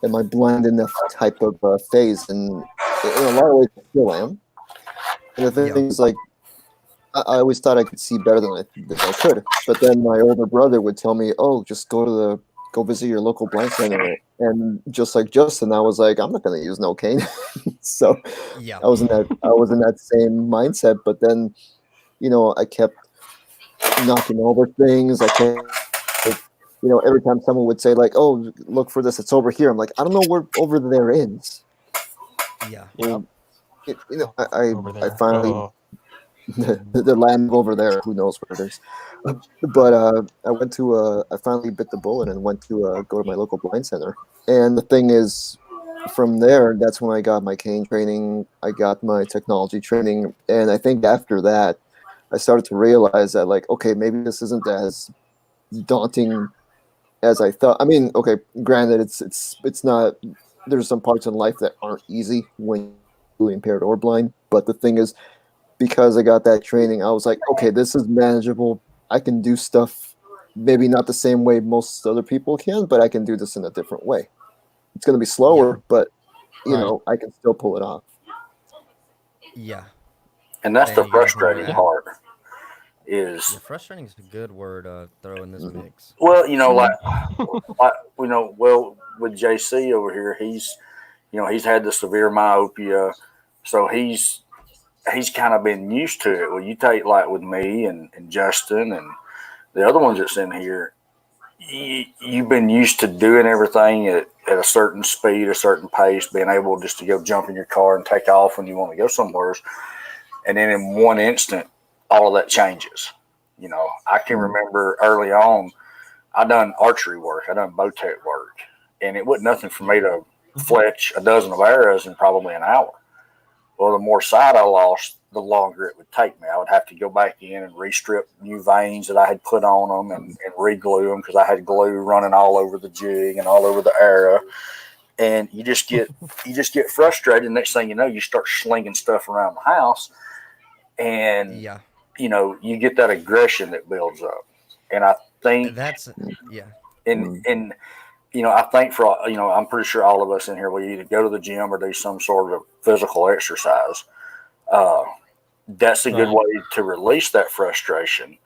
in my blind enough type of phase, and in a lot of ways, I still am. And the thing is, like, I always thought I could see better than I could, but then my older brother would tell me, "Oh, just go visit your local blind center," and just like Justin, I was like, "I'm not going to use Novocaine." So Yeah. I was in that same mindset, but then I kept knocking over things. I kept, like, every time someone would say like, "Oh, look for this, it's over here," I'm like, I don't know where over there is. Yeah. Yep. I Over there. finally Oh. the land over there, who knows where it is. But I finally bit the bullet and went to go to my local blind center. And the thing is, from there, that's when I got my cane training. I got my technology training, and I think after that, I started to realize that, like, okay, maybe this isn't as daunting as I thought. I mean, okay, granted, it's not. There's some parts in life that aren't easy when you're impaired or blind. But the thing is, because I got that training, I was like, okay, this is manageable. I can do stuff, maybe not the same way most other people can, but I can do this in a different way. It's going to be slower, but you Right. know, I can still pull it off. Yeah. And that's the Dang, you anything more to frustrating add? part is, Yeah, frustrating is a good word. Throw in this mix. well, you know, Mm-hmm. like you know, well, with JC over here, he's had the severe myopia, so he's kind of been used to it. Well, you take like with me and Justin and the other ones that's in here, you've been used to doing everything at a certain speed, a certain pace, being able just to go jump in your car and take off when you want to go somewhere. And then in one instant, all of that changes. You know, I can remember early on, I done archery work, I done bow tech work, and it wasn't nothing for me to fletch a dozen of arrows in probably an hour. Well, the more sight I lost, the longer it would take me. I would have to go back in and restrip new veins that I had put on them and re-glue them because I had glue running all over the jig and all over the arrow. And you just get frustrated. Next thing you know, you start slinging stuff around the house, and Yeah, you get that aggression that builds up. And I think, that's yeah, and I think I'm pretty sure all of us in here, we either go to the gym or do some sort of physical exercise. Uh, that's a good Right. way to release that frustration.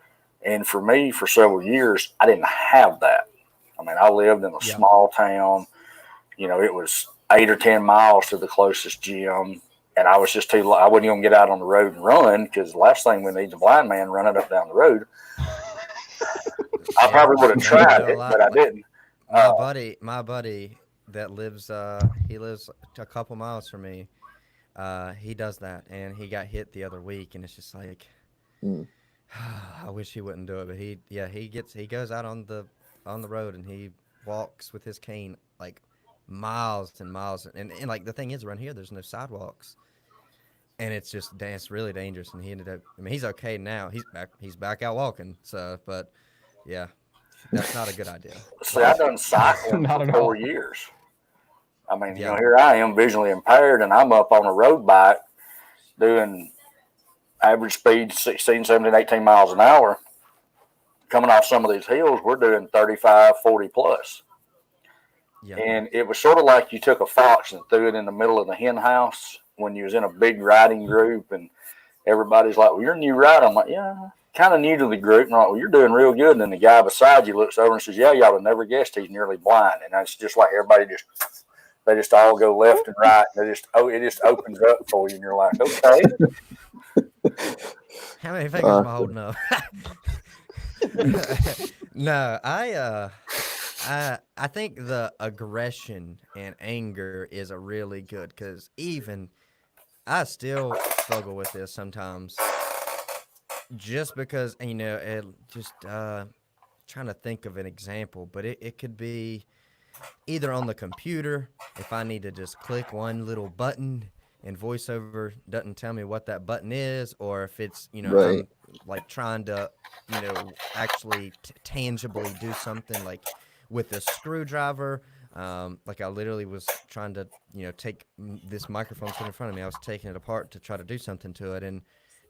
And for me, for several years, I didn't have that. I mean, I lived in a yeah. small town. It was 8 or 10 miles to the closest gym. And I was just I wouldn't even get out on the road and run because the last thing we need is a blind man running up down the road. I Hey, probably would have man, I ain't tried gonna it, lie. but I didn't. My buddy that lives he lives a couple miles from me. He does that, and he got hit the other week, and it's just like Mm. I wish he wouldn't do it, but he goes out on the road and he walks with his cane like miles and miles, and like the thing is around here there's no sidewalks, and it's really dangerous, and he ended up. I mean, he's okay now. He's back out walking. So, but yeah, that's not a good idea. See, I done Yes. cycling Not for at 4 years. I mean, Yeah. here I am visually impaired, and I'm up on a road bike doing average speed 16, 17, 18 miles an hour. Coming off some of these hills, we're doing 35, 40 plus. Yeah. And it was sort of like you took a fox and threw it in the middle of the hen house when you was in a big riding group, and everybody's like, well, you're a new rider. I'm like, yeah, kind of new to the group. And I'm like, well, you're doing real good. And then the guy beside you looks over and says, yeah, y'all would never guessed he's nearly blind. And it's just like they just all go left and right. And it just opens up for you. And you're like, okay. How many fingers am I holding up? No, I think the aggression and anger is a really good because even I still struggle with this sometimes. Just because it just trying to think of an example, but it could be either on the computer if I need to just click one little button and voiceover doesn't tell me what that button is, or if it's Right. I'm like trying to actually tangibly do something like with a screwdriver. Like I literally was trying to take this microphone sitting in front of me. I was taking it apart to try to do something to it, and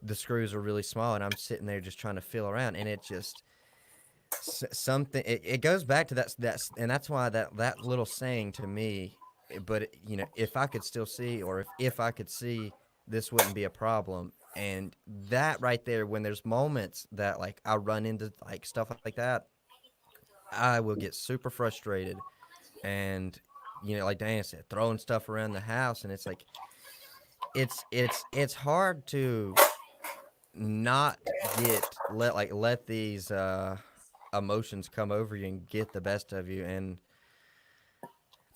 the screws are really small, and I'm sitting there just trying to feel around, and it just something it goes back to and that's why that little saying to me, but if I could still see, or if I could see, this wouldn't be a problem. And that right there, when there's moments that like I run into like stuff like that, I will get super frustrated, and like Dan said, throwing stuff around the house, and it's like it's hard to not let these emotions come over you and get the best of you. And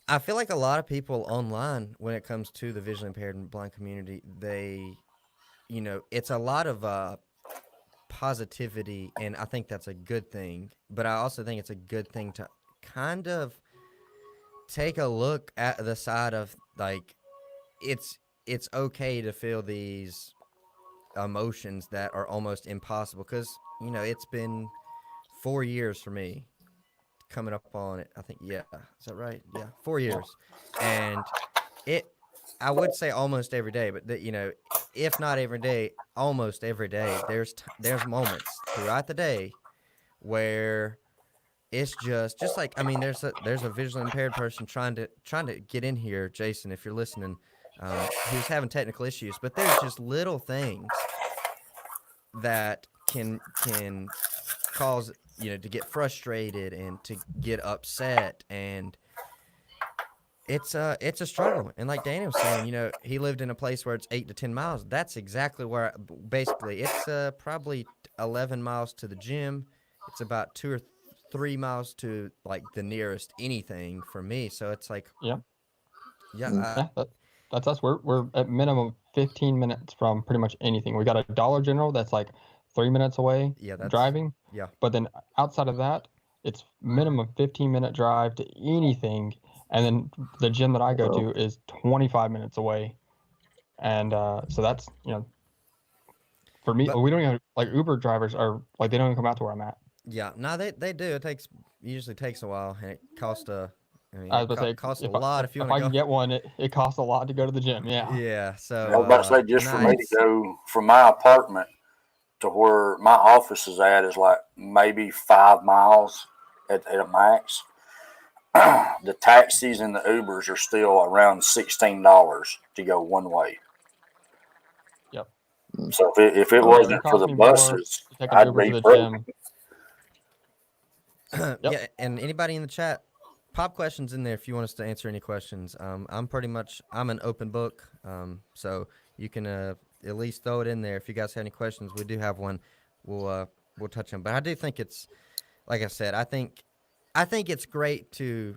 I feel like a lot of people online, when it comes to the visually impaired and blind community, it's a lot of positivity, and I think that's a good thing. But I also think it's a good thing to kind of take a look at the side of like it's okay to feel these emotions that are almost impossible, because it's been 4 years for me coming up on it. I think, yeah, is that right? Yeah, 4 years, and I would say almost every day, but if not every day, almost every day, there's moments throughout the day where it's just like, I mean, there's a visually impaired person trying to get in here, Jason, if you're listening. He was having technical issues, but there's just little things that can cause to get frustrated and to get upset, and it's a struggle. And like Daniel was saying, he lived in a place where it's 8 to 10 miles. That's exactly where basically it's probably 11 miles to the gym. It's about 2 or 3 miles to like the nearest anything for me. So it's like, Yeah. yeah, That's us. We're at minimum 15 minutes from pretty much anything. We got a Dollar General that's like 3 minutes away driving. Yeah. But then outside of that, it's minimum 15-minute drive to anything. And then the gym that I go to is 25 minutes away. And so that's, for me, we don't even, like, Uber drivers are like, they don't even come out to where I'm at. Yeah, no, they do. It usually takes a while, and it costs I was about to say, costs a lot if you want to I go. can get one, it costs a lot to go to the gym. Yeah. Yeah. So I was about to say, just for me to go from my apartment to where my office is at is like maybe 5 miles at a max. The taxis and the Ubers are still around $16 to go one way. Yep. So if it wasn't for the buses, I'd be broke. Yep. Yeah, and anybody in the chat, pop questions in there if you want us to answer any questions. I'm an open book, so you can at least throw it in there if you guys have any questions. We do have one. We'll touch on, but I do think it's, like I said, I think it's great to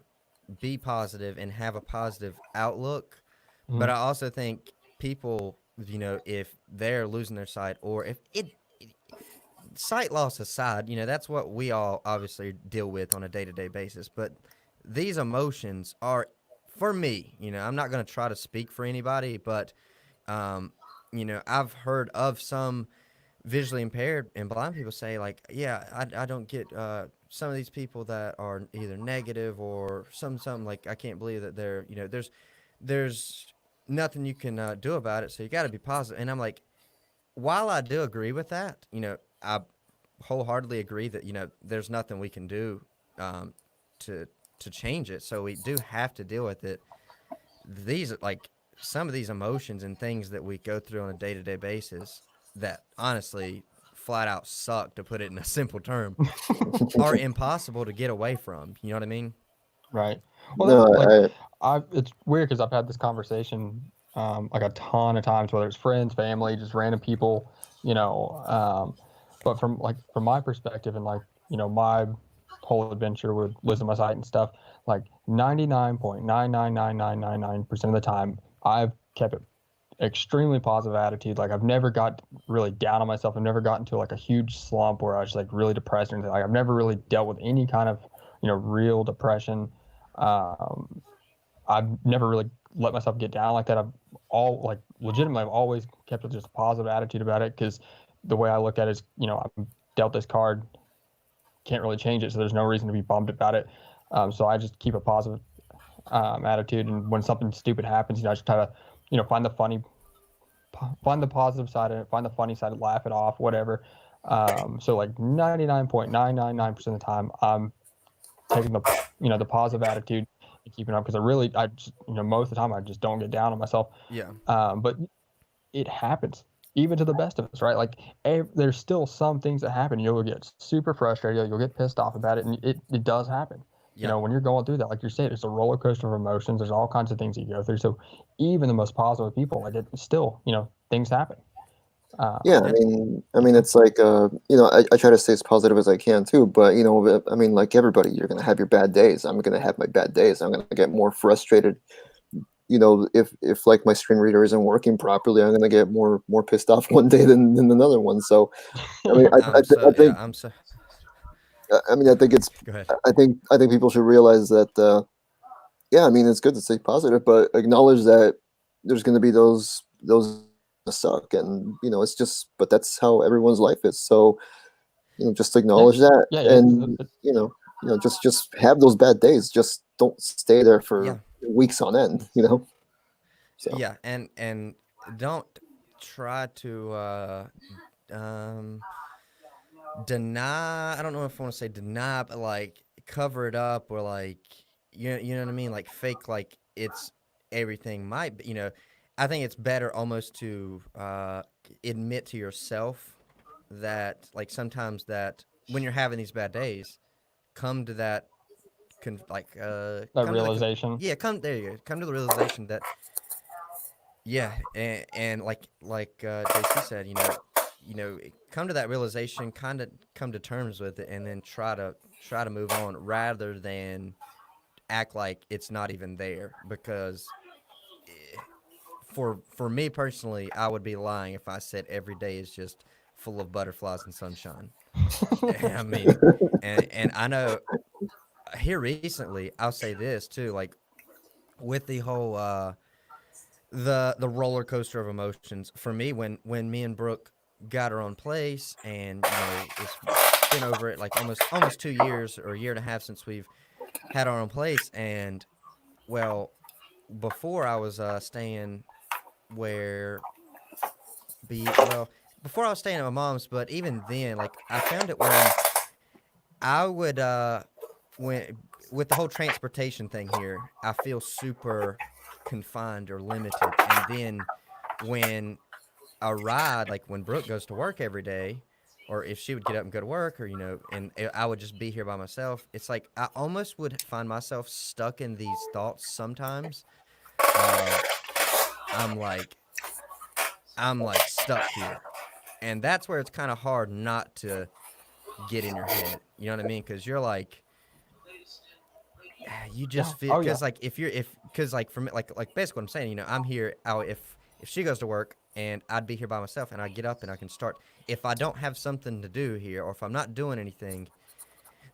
be positive and have a positive outlook, but I also think people, if they're losing their sight, or if sight loss aside, that's what we all obviously deal with on a day-to-day basis. But these emotions are, for me, I'm not going to try to speak for anybody, but, I've heard of some visually impaired and blind people say, like, yeah, I don't get some of these people that are either negative or something like, I can't believe that they're, there's nothing you can do about it, so you got to be positive. And I'm like, while I do agree with that, I wholeheartedly agree that, there's nothing we can do to change it. So we do have to deal with it. These, like, some of these emotions and things that we go through on a day-to-day basis that honestly flat out suck, to put it in a simple term, are impossible to get away from. You know what I mean? Right. Well, it's weird because I've had this conversation like a ton of times, whether it's friends, family, just random people, but from my perspective and my whole adventure with losing my sight and stuff, like 99.99999% of the time, I've kept it extremely positive attitude. Like, I've never got really down on myself. I've never gotten to like a huge slump where I was like really depressed or anything. Like, I've never really dealt with any kind of real depression. I've never really let myself get down like that. I've always kept just a positive attitude about it, because the way I look at it is, I'm dealt this card, can't really change it, so there's no reason to be bummed about it. So I just keep a positive attitude, and when something stupid happens, I just try to find the positive side of it, find the funny side, laugh it off, whatever. So like 99.999% of the time, I'm taking the the positive attitude and keeping up, because I just, most of the time I just don't get down on myself. Yeah. But it happens even to the best of us, right? Like, there's still some things that happen. You'll get super frustrated, you'll get pissed off about it, and it does happen. Yeah. When you're going through that, like you're saying, it's a roller coaster of emotions. There's all kinds of things you go through. So even the most positive people, like, it's still, things happen. Yeah, I mean, it's like, I try to stay as positive as I can too, but like everybody, you're gonna have your bad days. I'm gonna have my bad days. I'm gonna get more frustrated. If like my screen reader isn't working properly, I'm gonna get more pissed off one day than another one. So, I mean, I think it's. Go ahead. I think people should realize that. It's good to stay positive, but acknowledge that there's going to be those suck, and it's just. But that's how everyone's life is. So, just acknowledge that, Yeah, and just have those bad days. Just don't stay there for Yeah. weeks on end. So Yeah, and don't try to um deny. I don't know if I want to say deny, but like cover it up or like you know what I mean, like fake like it's everything might be. I think it's better almost to admit to yourself that like sometimes that when you're having these bad days, come to that That come to realization. come there you go, come to the realization that yeah, and like JC said, come to that realization, kind of come to terms with it, and then try to move on rather than act like it's not even there. Because for me personally, I would be lying if I said every day is just full of butterflies and sunshine. I mean, and I know here recently, I'll say this too, like with the whole the roller coaster of emotions for me when me and Brooke got our own place, and it's been over it like almost 2 years or a year and a half since we've had our own place. And well, before I was staying where be well before I was staying at my mom's, but even then, like I found it when I would when with the whole transportation thing here, I feel super confined or limited. And then when a ride, like when Brooke goes to work every day, or if she would get up and go to work, or and I would just be here by myself, it's like I almost would find myself stuck in these thoughts sometimes of I'm like I'm like stuck here, and that's where it's kind of hard not to get in your head. You know what I mean? Because you're like you Yeah. just feel Oh yeah. because like if because like for me like basically what I'm saying, I'm here out if she goes to work and I'd be here by myself and I get up and I can start if I don't have something to do here or if I'm not doing anything,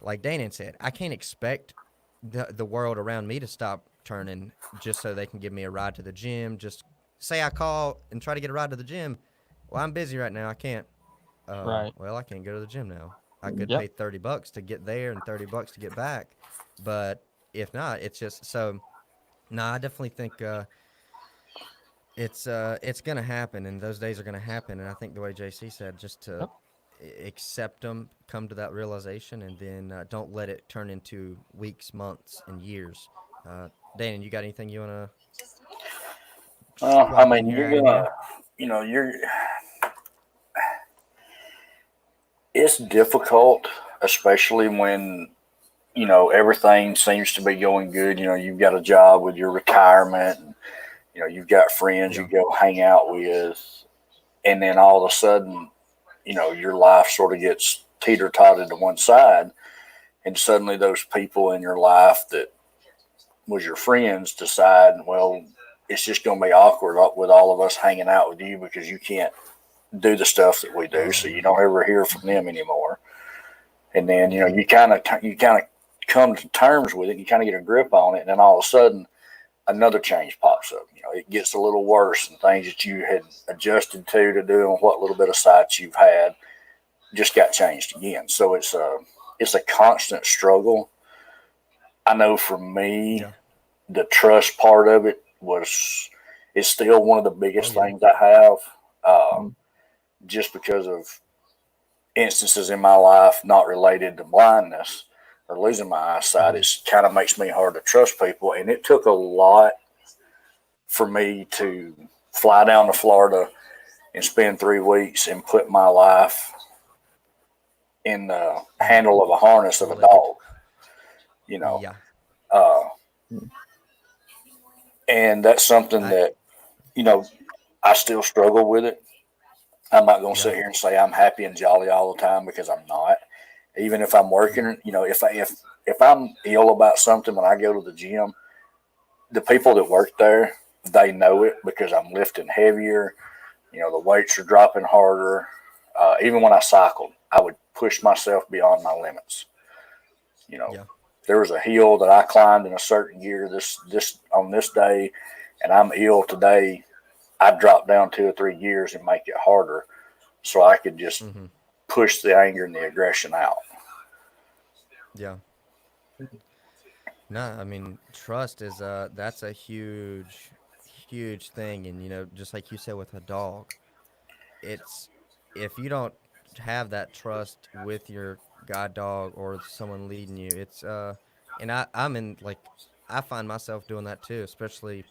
like Danon said, I can't expect the world around me to stop turning just so they can give me a ride to the gym. Just say I call and try to get a ride to the gym. Well, I'm busy right now. I can't. Right. Well, I can't go to the gym now. I could pay Yep. $30 to get there and $30 to get back, but if not, it's just so. No, I definitely think it's gonna happen, and those days are gonna happen. And I think the way JC said, just to Yep. accept them, come to that realization, and then don't let it turn into weeks, months, and years. Dan, you got anything you wanna I swap in mean, here, you're add in gonna, here? you're. It's difficult, especially when everything seems to be going good. You've got a job with your retirement, and you've got friends you Yeah. go hang out with, and then all of a sudden, your life sort of gets teeter totted to one side, and suddenly those people in your life that was your friends decide, well, it's just going to be awkward with all of us hanging out with you because you can't do the stuff that we do, Oh so you yeah. don't ever hear from them anymore. And then you kind of come to terms with it, and you kind of get a grip on it, and then all of a sudden another change pops up. It gets a little worse, and things that you had adjusted to do and what little bit of sight you've had just got changed again. So it's a constant struggle. I know for me, Yeah. the trust part of it is still one of the Oh biggest yeah. things I have, mm, just because of instances in my life not related to blindness or losing my eyesight. Mm-hmm. It kind of makes me hard to trust people, and it took a lot for me to fly down to Florida and spend 3 weeks and put my life in the Mm. handle of a harness of a Limit. dog, you know. Yeah. Uh, mm, and that's something I that, you know, I still struggle with it. I'm not going to yeah. sit here and say I'm happy and jolly all the time, because I'm not. Even if I'm Yeah. working, if I'm ill about something when I go to the gym, the people that work there, they know it because I'm lifting heavier. The weights are dropping harder. Even when I cycled, I would push myself beyond my limits. You know, Yeah. there was a hill that I climbed in a certain year this on this day, and I'm ill today. I'd drop down 2 or 3 gears and make it harder, so I could just Mm-hmm. push the anger and the aggression out. Yeah. No, I mean trust is that's a huge thing, and just like you said with a dog, it's if you don't have that trust with your guide dog or someone leading you, and I'm in like I find myself doing that too, especially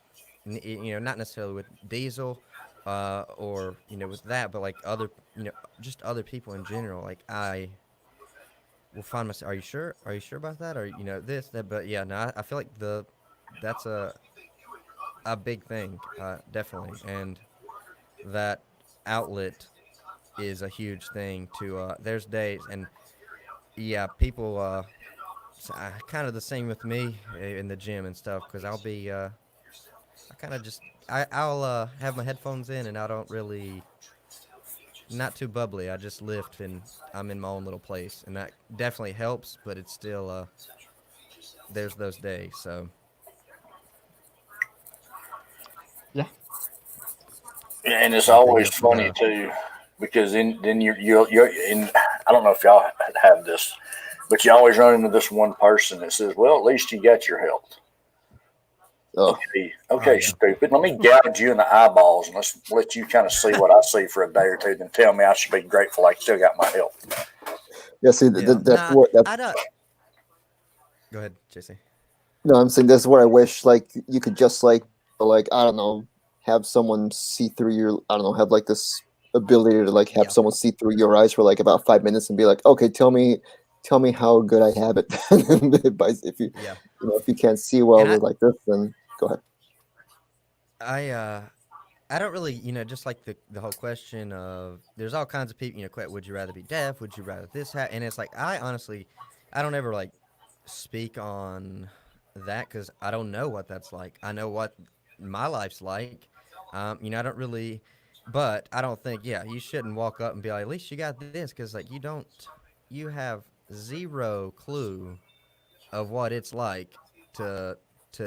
not necessarily with Diesel, or with that, but like other just other people in general. Like I will find myself, are you sure? Are you sure about that? Or this that? But yeah, no, I feel like that's a big thing, definitely, and that outlet is a huge thing to there's days and yeah people kind of the same with me in the gym and stuff because I'll be I kind of just I'll have my headphones in and I don't really not too bubbly. I just lift and I'm in my own little place and that definitely helps, but it's still there's those days. So Yeah. And it's one thing always after funny too, because then you're in. I don't know if y'all have this, but you always run into this one person that says, "Well, at least you got your health." Oh, Okay, Oh okay, yeah. stupid. Let me gouge you in the eyeballs and let's let you kind of see what I see for a day or two. Then tell me I should be grateful I still got my health. yeah. See, Yeah, that's nah, what I don't. Go ahead, JC. no, I'm saying that's where I wish like you could just like I don't know, have someone see through your I don't know, have like this ability to like have Yeah. someone see through your eyes for like about 5 minutes and be like, okay, tell me how good I have it. If you Yeah. if you can't see well And with like this, then go ahead. I I don't really, just like the whole question of there's all kinds of people, would you rather be deaf? Would you rather this and it's like I honestly, I don't ever like speak on that because I don't know what that's like. I know what my life's like. I don't really, but I don't think you shouldn't walk up and be like at least you got this because like you have zero clue of what it's like to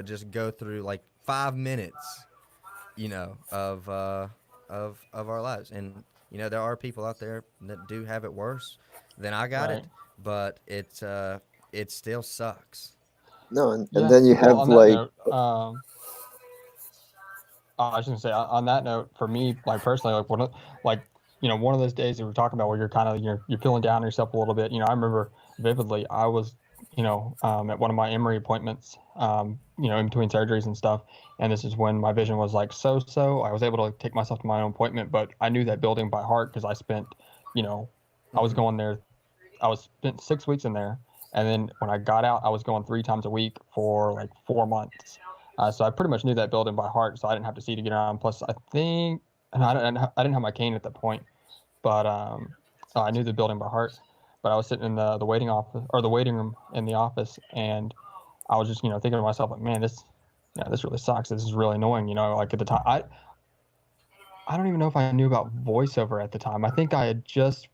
just go through like 5 minutes of our lives. And there are people out there that do have it worse than I got Right. it, but it still sucks. No, and Yeah. then you Well, have on that like note, I was gonna say on that note, for me, like personally, like one of those days that we're talking about where you're kind of you're feeling down on yourself a little bit. I remember vividly. I was at one of my Emory appointments, in between surgeries and stuff, and this is when my vision was like so. I was able to like, take myself to my own appointment, but I knew that building by heart because I spent, you know, I was Hmm. going there. I was spent 6 weeks in there, and then when I got out, I was going 3 times a week for like 4 months. So I pretty much knew that building by heart, so I didn't have to see to get around. Plus, I think, and I didn't have my cane at that point, but I knew the building by heart. But I was sitting in the waiting office or the waiting room in the office, and I was just thinking to myself like, man, this really sucks. This is really annoying. Like at the time, I don't even know if I knew about voiceover at the time. I think I had just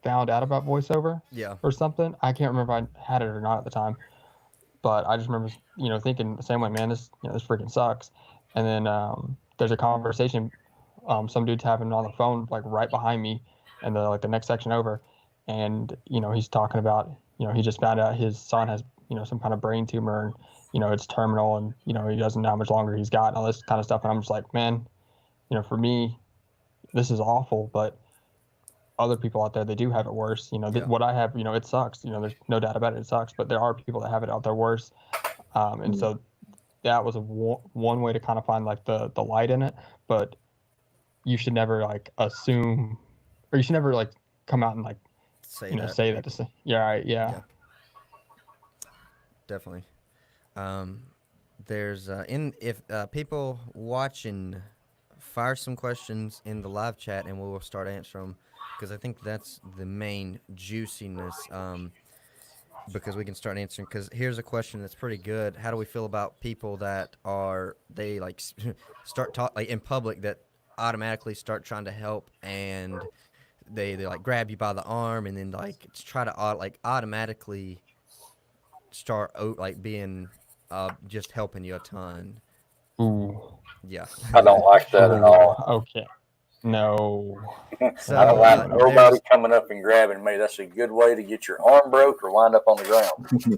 found out about voiceover Yeah. or something. I can't remember if I had it or not at the time, but I just remember, thinking the same way, man, this freaking sucks. And then there's a conversation, some dude's having on the phone, like right behind me, and the next section over, and he's talking about, he just found out his son has, some kind of brain tumor, and it's terminal, and he doesn't know how much longer he's got, and all this kind of stuff. And I'm just like, man, for me, this is awful, but other people out there they do have it worse. Yeah. What I have, it sucks. There's no doubt about it. It sucks, but there are people that have it out there worse. And so that was one way to kind of find like the light in it. But you should never like assume, or you should never like come out and like Say that to say that to people. say yeah, right, yeah. Yeah. Definitely. Um, there's in if people watching fire some questions in the live chat and we will start answering them because I think that's the main juiciness. Because we can start answering. Because here's a question that's pretty good. How do we feel about people that are they like start talk like in public that automatically start trying to help and they like grab you by the arm and then like try to like automatically start like being just helping you a ton. Ooh. Yeah. I don't like that at all. Okay. No. I don't So like nobody there's coming up and grabbing me. That's a good way to get your arm broke or wind up on the ground.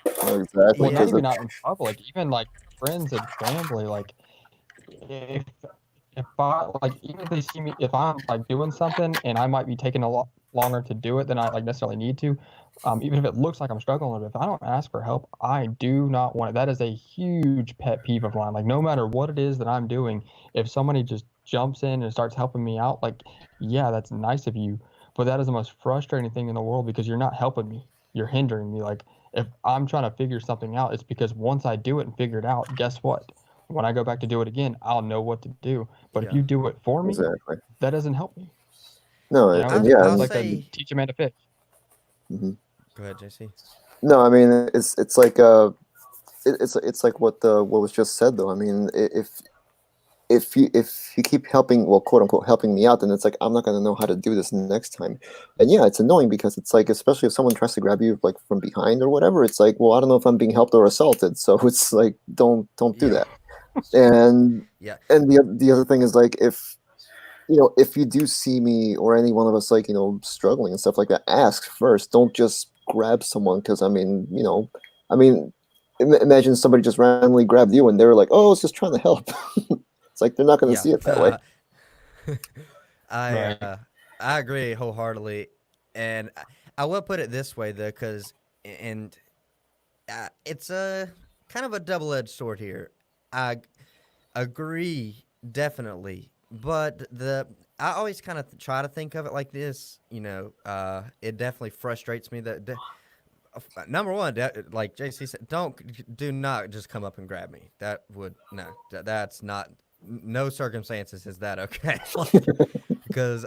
Exactly. Well, not 'cause even out in public, even like friends and family. Like if if I like even if they see me if I'm like doing something and I might be taking a lot longer to do it than I like necessarily need to, even if it looks like I'm struggling, if I don't ask for help, I do not want it. That is a huge pet peeve of mine. Like no matter what it is that I'm doing, if somebody just jumps in and starts helping me out, like yeah, that's nice of you, but that is the most frustrating thing in the world because you're not helping me. You're hindering me. Like if I'm trying to figure something out, it's because once I do it and figure it out, guess what? When I go back to do it again, I'll know what to do. But if Yeah. you do it for me, exactly. that doesn't help me. No, You know, and it's, yeah, it's I'll like say. teach a man to fish. mhm. Go ahead, JC. No, I mean it's like it's like what was just said though. I mean, if you keep helping, well, quote unquote, helping me out, then it's like I'm not gonna know how to do this next time. And yeah, it's annoying because it's like, especially if someone tries to grab you like from behind or whatever, it's like, well, I don't know if I'm being helped or assaulted, so it's like don't do Yeah. that. And Yeah. the other thing is like if you do see me or any one of us like struggling and stuff like that, ask first. Don't just grab someone because I mean, imagine somebody just randomly grabbed you and they were like, "Oh, it's just trying to help." It's like they're not going to Yeah. see it that way. I Right. I agree wholeheartedly, and I will put it this way though, because and it's a kind of a double-edged sword here. I agree definitely, but I always kind of try to think of it like this. It definitely frustrates me that. Number one, like JC said, do not just come up and grab me. That would no, that's not. No circumstances is that okay. Because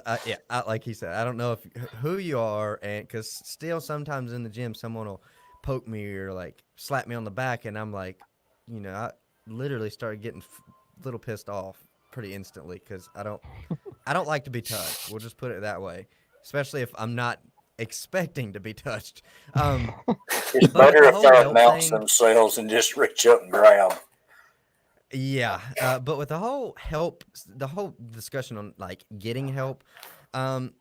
like he said, I don't know who you are, and because still sometimes in the gym someone will poke me or like slap me on the back, and I'm like, I literally started getting little pissed off pretty instantly because I don't like to be touched. We'll just put it that way, especially if I'm not expecting to be touched. It's But with better the if whole they help announce thing, themselves and just reach up and grab. yeah. But with the whole the whole discussion on like getting help, um,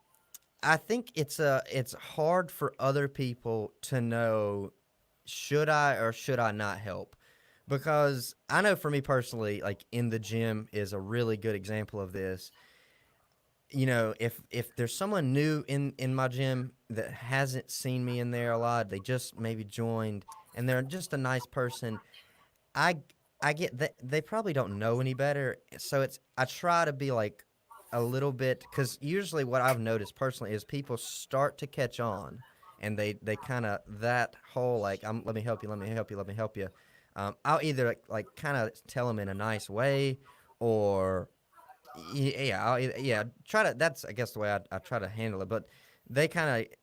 I think it's hard for other people to know should I or should I not help, because I know for me personally, like in the gym is a really good example of this. If there's someone new in my gym that hasn't seen me in there a lot, they just maybe joined and they're just a nice person. I I get that they probably don't know any better, so I try to be like a little bit, because usually what I've noticed personally is people start to catch on, and they kind of that whole like let me help you, let me help you, let me help you. I'll either like kind of tell them in a nice way, or yeah, yeah, try to. That's I guess the way I try to handle it. But they kind of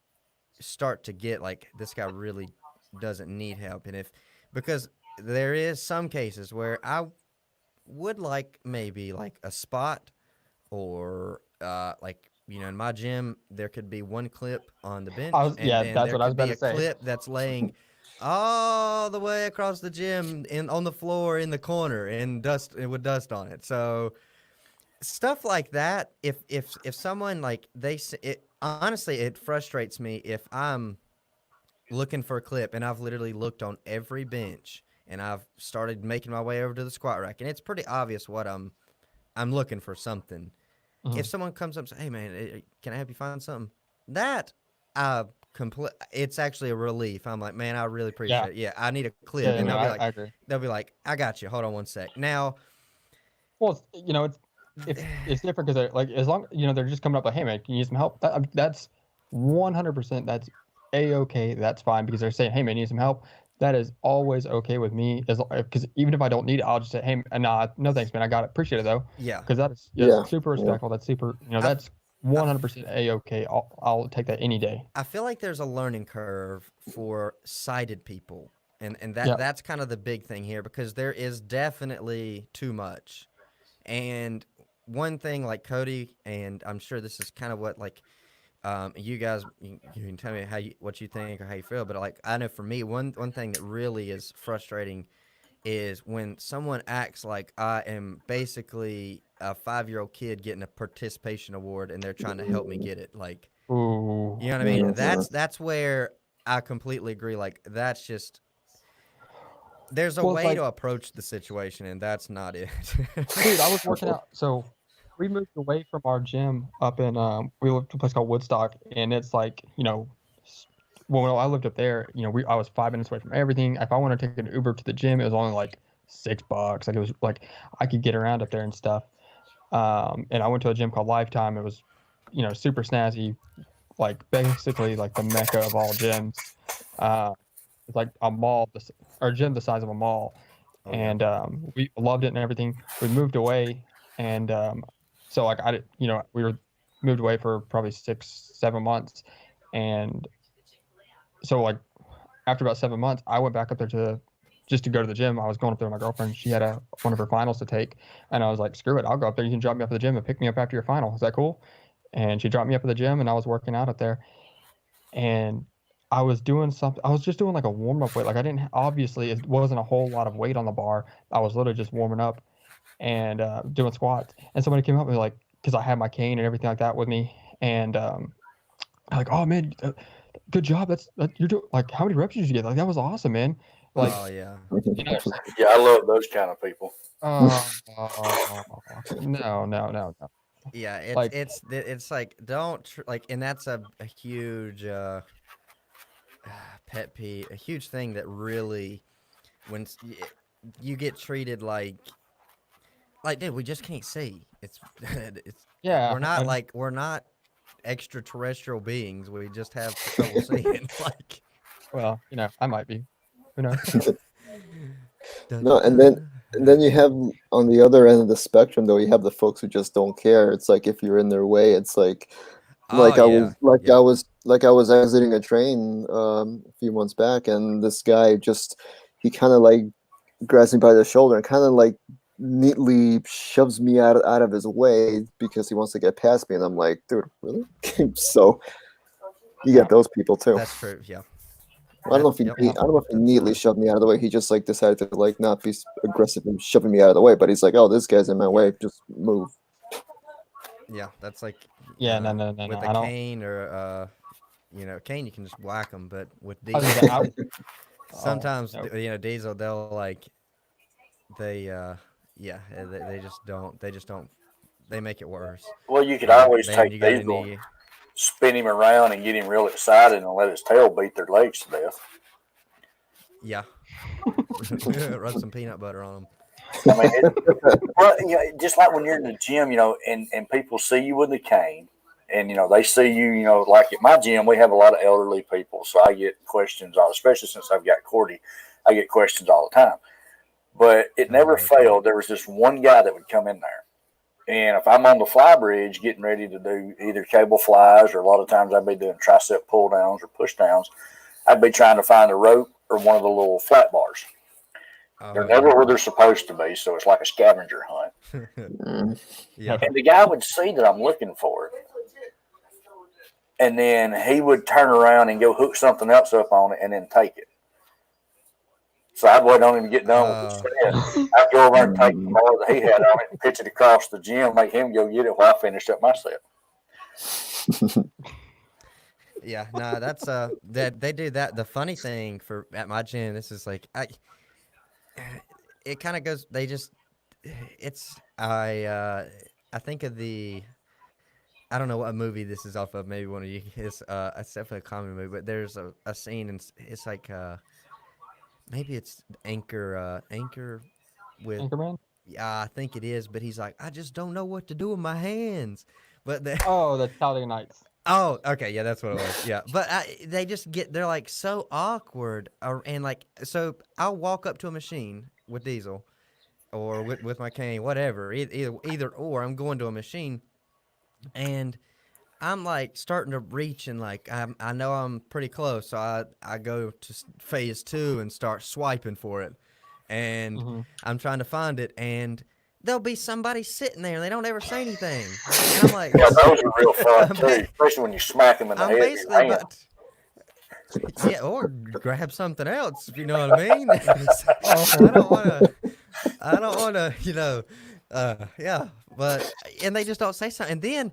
start to get like this guy really doesn't need help, and if because there is some cases where I would like maybe like a spot, or like in my gym there could be one clip on the bench, and then That's there what I was could about be to a say. clip that's laying all the way across the gym on the floor in the corner in dust with dust on it. So stuff like that, if someone like it honestly, it frustrates me if I'm looking for a clip and I've literally looked on every bench and I've started making my way over to the squat rack, and it's pretty obvious what I'm looking for something. If Mhm. someone comes up and says, "Hey man, can I help you find something?" That I it's actually a relief. I'm like, "Man, I really Yeah. appreciate it. Yeah, I need a clip." Yeah. And No, I agree. they'll be like, "I got you. Hold on one sec." Now, Well, it's different because like as long they're just coming up like, hey man, can you use some help? That's 100%. That's a okay. That's fine because they're saying, hey man, you need some help. That is always okay with me as because even if I don't need it, I'll just say, hey, nah, no thanks, man. I got it. Appreciate it though, yeah. because that's Yeah, super yeah. respectful. That's super. I That's 100% a okay. I'll take that any day. I feel like there's a learning curve for sighted people, and Yeah. that's kind of the big thing here, because there is definitely too much. And one thing, like Cody, and I'm sure this is kind of what like you guys, you can tell me what you think or how you feel, but like I know for me, one thing that really is frustrating is when someone acts like I am basically a 5-year-old kid getting a participation award and they're trying to help me get it. Like, Ooh. you know what I mean? Mhm. That's where I completely agree. Like, that's just There's a Well, it's way like- to approach the situation, and that's not it. Dude, I was working out. So we moved away from our gym up in we lived in a place called Woodstock, and it's like, when I lived up there, I was 5 minutes away from everything. If I wanted to take an Uber to the gym, it was only like $6. Like, it was like I could get around up there and stuff. And I went to a gym called Lifetime. It was, super snazzy, like basically like the mecca of all gyms. It's like a mall, our gym the size of a mall. Oh, yeah. And we loved it and everything. We moved away, and so like we were moved away for probably 6-7 months, and so like after about 7 months, I went back up there just to go to the gym. I was going up there with my girlfriend. She had one of her finals to take, and I was like, screw it, I'll go up there. You can drop me off at the gym and pick me up after your final. Is that cool? And she dropped me up at the gym, and I was working out up there, and I was doing something. I was just doing like a warm up weight. Like, I didn't, obviously it wasn't a whole lot of weight on the bar. I was literally just warming up and doing squats. And somebody came up with like, because I had my cane and everything like that with me, and like, oh man, good job. You're doing, like, how many reps did you get? Like, that was awesome, man. Like, Oh yeah. Yeah, I love those kind of people. No. Yeah, it's Like- it's like don't like, and that's a huge pet peeve, a huge thing that really, when you get treated like dude, we just can't see. It's Yeah, we're not extraterrestrial beings. We just have trouble seeing. Like, well, I might be. Who knows? No, and then you have on the other end of the spectrum, though, you have the folks who just don't care. It's like if you're in their way, it's like Oh, yeah. I was exiting a train a few months back, and this guy he kind of like grabs me by the shoulder and kind of like neatly shoves me out of his way because he wants to get past me, and I'm like, dude, really? So you get those people too. That's true. Yeah. I don't know if he neatly shoved me out of the way. He just like decided to like not be aggressive and shoving me out of the way. But he's like, oh, this guy's in my way. Just move. Yeah, that's like Yeah, no. with I a don't. cane or cane, you can just whack them. But with I was diesel, gonna say, sometimes no. diesel, they'll like they just don't they make it worse. Well, you could always Then take you got Diesel, any- spin him around, and get him real excited, and let his tail beat their legs to death. Yeah. Rub some peanut butter on them. I mean, well, just like when you're in the gym, and people see you with the cane, and they see you, like at my gym, we have a lot of elderly people, so I get questions especially since I've got Cordy, I get questions all the time. But it never failed. There was just one guy that would come in there. And if I'm on the fly bridge getting ready to do either cable flies, or a lot of times I'd be doing tricep pull downs or push downs, I'd be trying to find a rope or one of the little flat bars. They're never where they're supposed to be, so it's like a scavenger hunt. Yeah. And the guy would see that I'm looking for it. And then he would turn around and go hook something else up on it and then take it. So I'd wait on him to get done with the set. I'd go over and take the bar that he had on it and pitch it across the gym, make him go get it while I finished up my set. Yeah, no, that's that they do that. The funny thing at my gym, this is like it kind of goes. I think of I don't know what movie this is off of. Maybe one of you. It's definitely a comedy movie, but there's a scene and it's like maybe it's Anchor with Anchorman? Yeah, I think it is. But he's like, I just don't know what to do with my hands. But Oh, the Talladega Nights. oh, okay, yeah, that's what it was. Yeah, but they're like so awkward, and like so I'll walk up to a machine with Diesel, or with my cane, whatever, either or. I'm going to a machine, and I'm like starting to reach, and like I know I'm pretty close, so I go to phase 2 and start swiping for it, and I'm trying to find it, and there'll be somebody sitting there, and they don't ever say anything. And I'm like, Yeah, those are real fun too, especially when you smack them in the I'm head. basically about yeah, or grab something else, if you know what I mean. I don't want to, yeah. But and they just don't say something. And then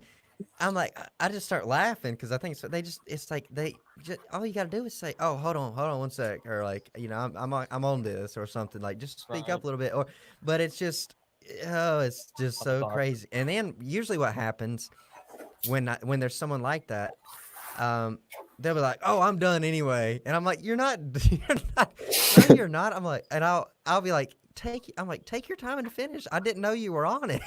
I'm like, I just start laughing because I think so. It's like they just all you got to do is say, "Oh, hold on 1 sec," or like, I'm on this or something. Like, just speak Right. up a little bit. Or, but it's just, oh, it's just I'm so sorry. crazy. And then usually what happens when there's someone like that, um, they'll be like, "Oh, I'm done anyway," and I'm like, "You're not, you're not, no, you're not." I'm like, and I'll be like, take your time and finish. I didn't know you were on it."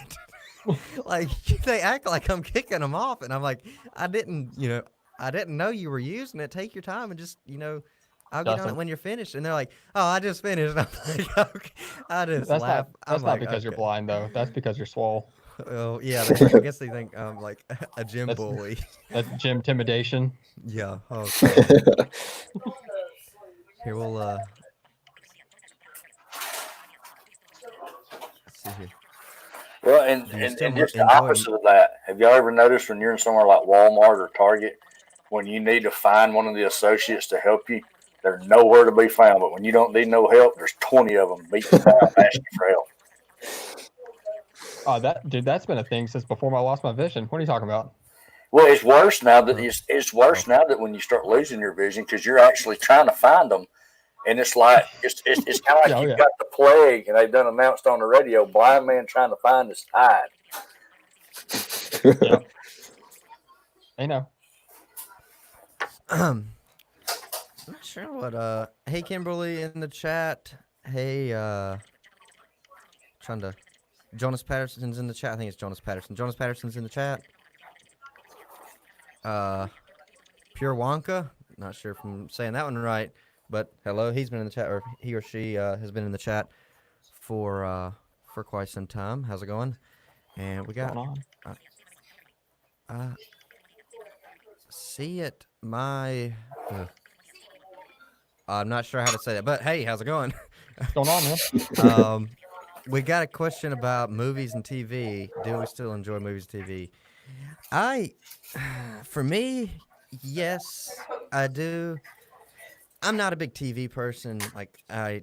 Like they act like I'm kicking them off, and I'm like, I didn't, I didn't know you were using it. Take your time and just, I'll get on it Justin, when you're finished. And they're like, "Oh, I just finished." I'm like, okay. I just that's laugh. not I'm that's not like, because you're okay. blind though. That's because you're swole. Oh yeah, I guess they think I'm like a gym That's bully. that's gym intimidation. Yeah. Oh god. Here we'll let's see here. Well, and, Do you and, still and just the enjoy? opposite of that, have y'all ever noticed when you're in somewhere like Walmart or Target, when you need to find one of the associates to help you, they're nowhere to be found. But when you don't need no help, there's 20 of them beating around asking for help. That's been a thing since before I lost my vision. What are you talking about? Well, it's worse now that Huh? it's worse now that when you start losing your vision because you're actually trying to find them, and it's like it's kind of like Yeah, oh you've yeah, got the plague, and they've done announced on the radio, blind man trying to find his tide. yeah. I know. I'm not sure what hey Kimberly in the chat. Hey trying to Jonas Patterson's in the chat. I think it's Jonas Patterson. Jonas Patterson's in the chat. Pure Wonka. Not sure if I'm saying that one right, but hello. He's been in the chat, or he or she has been in the chat for quite some time. How's it going? And we What's got going on? uh see it my. I'm not sure how to say that, but hey, how's it going? What's going on, man? We got a question about movies and TV. Do we still enjoy movies and TV? I, for me, yes, I do. I'm not a big TV person. Like I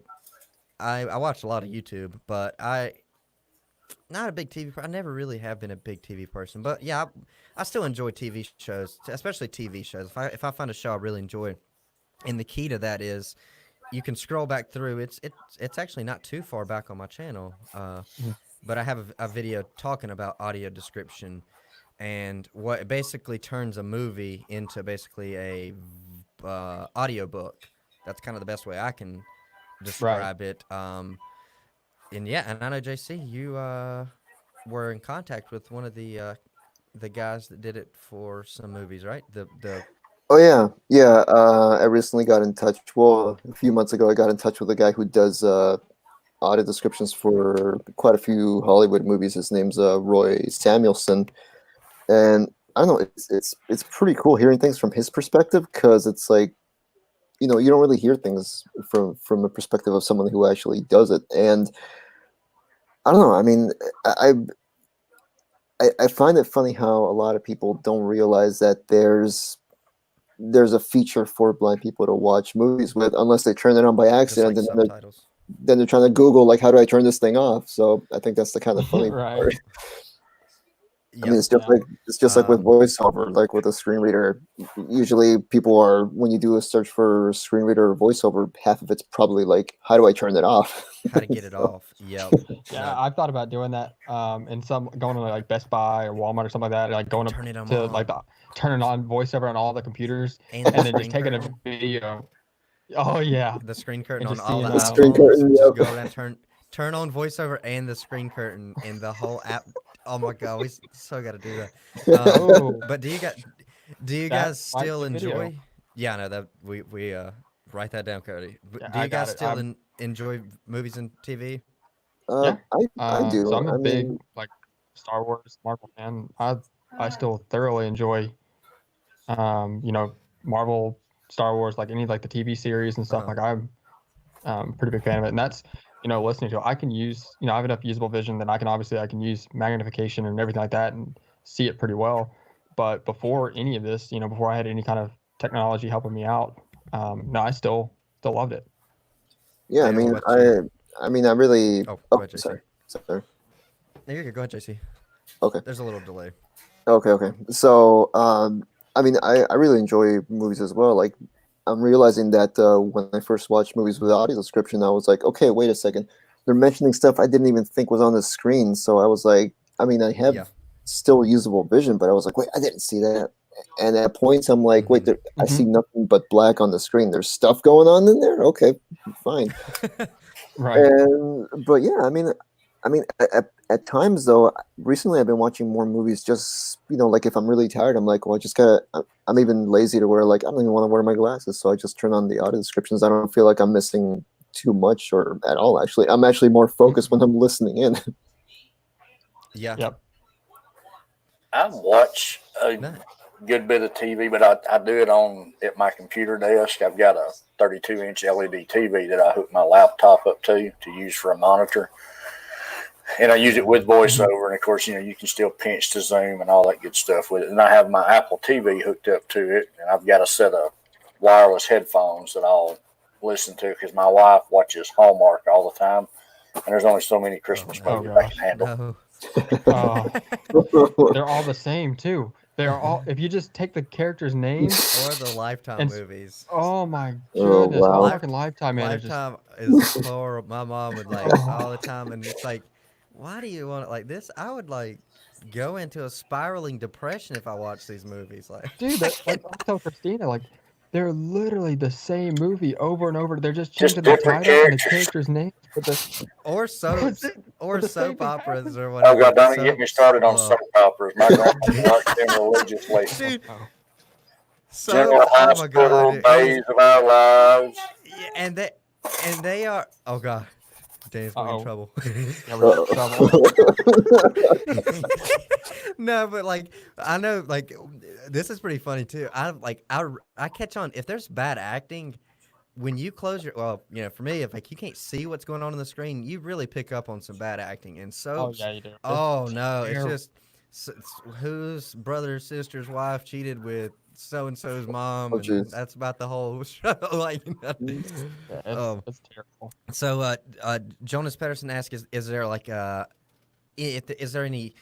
watch a lot of YouTube, but not a big TV. I never really have been a big TV person. But yeah, I still enjoy TV shows, especially TV shows. If I find a show I really enjoy, and the key to that is you can scroll back through. It's actually not too far back on my channel. Mhm. But I have a video talking about audio description and what it basically turns a movie into basically a audio book. That's kind of the best way I can describe it. And yeah, and I know JC, you were in contact with one of the guys that did it for some movies, right? The Oh yeah, yeah. I recently got in touch. Well, a few months ago, I got in touch with a guy who does audio descriptions for quite a few Hollywood movies. His name's Roy Samuelson, and I don't know. It's pretty cool hearing things from his perspective because it's like you don't really hear things from the perspective of someone who actually does it. And I don't know. I mean, I I find it funny how a lot of people don't realize that there's a feature for blind people to watch movies with unless they turn it on by just accident, like and subtitles. then they're trying to Google like how do I turn this thing off. So I think that's the kind of funny Right. part. I mean, Yep. it's just like with Um, voiceover, like with a screen reader. Usually, people are when you do a search for screen reader or voiceover, half of it's probably like, how do I turn it off? how to get it So, off. Yep. Yeah, No, I've thought about doing that. In some going to like Best Buy or Walmart or something like that, like going turn it up on. to like turning on voiceover on all the computers, And the and then just screen taking a curtain. video. Oh yeah, The screen curtain and on just all seeing the the screen iPhones. curtain, Just yep. go over and turn on voiceover and the screen curtain and the whole app. Oh my god, we so got to do that. oh, But do you that guys might still be a video. enjoy? Yeah, no, that we write that down, Cody. Yeah, Do you I got guys it. still enjoy movies and TV? Yeah. I do. So I'm a I big mean, like Star Wars Marvel fan. I still thoroughly enjoy Marvel, Star Wars, like any like the TV series and stuff. Uh-huh. Like I'm pretty big fan of it, and that's listening to it. I can use I have enough usable vision that I can use magnification and everything like that and see it pretty well. But before any of this, before I had any kind of technology helping me out, no, I still loved it. yeah. I Taylor, mean, what's your? I really. Oh, go Oh, ahead, JC. sorry. There you go. Go ahead, JC. Okay. There's a little delay. Okay. So, I mean, I really enjoy movies as well. Like, I'm realizing that when I first watched movies with audio description, I was like, okay, wait a second. They're mentioning stuff I didn't even think was on the screen. So I was like, I mean, I have Yeah. still usable vision, but I was like, wait, I didn't see that. And at points, I'm like, wait, I see nothing but black on the screen. There's stuff going on in there. Okay, fine. Right. But yeah, I mean, at times though, recently I've been watching more movies. Just like if I'm really tired, I'm like, well, I just gotta. I'm even lazy to wear I don't even want to wear my glasses, so I just turn on the audio descriptions. I don't feel like I'm missing too much or at all. Actually, I'm actually more focused when I'm listening in. Yeah. Yep. I watch a No. good bit of TV, but I do it at my computer desk. I've got a 32-inch LED TV that I hook my laptop up to use for a monitor. And I use it with voiceover, and of course, you can still pinch to zoom and all that good stuff with it. And I have my Apple TV hooked up to it, and I've got a set of wireless headphones that I'll listen to because my wife watches Hallmark all the time, and there's only so many Christmas Oh, movies no. I can handle. No. They're all the same too. They're all. If you just take the characters' names, Or the Lifetime And- movies. oh my Oh, goodness, wow. fucking Lifetime, man. It's just, Lifetime is horrible. My mom would all the time, and it's like, why do you want it like this? I would go into a spiraling depression if I watch these movies. Like, dude, that, I tell Christina, they're literally the same movie over and over. They're just Just changing the different title and the characters. characters' names, but the or soaps, it. or The same soap thing operas happens. or Oh whatever. God, don't even get me Soaps, started on oh. soap operas. My grandma watched them religiously. Dude, Oh, General soaps, oh my Hospital, god, dude. Days of Our Lives. Yeah, and they are. Oh god, Dan's in Uh-oh. trouble. yeah, we're in trouble. No, but I know this is pretty funny too. I catch on if there's bad acting when you close your for me if you can't see what's going on the screen, you really pick up on some bad acting and Oh soaps. yeah, you do. Oh no, it's terrible. just whose brother sister's wife cheated with so and so's mom, Oh, and jeez. that's about the whole show. Yeah, it's terrible. So Jonas Pedersen asked, is there is there any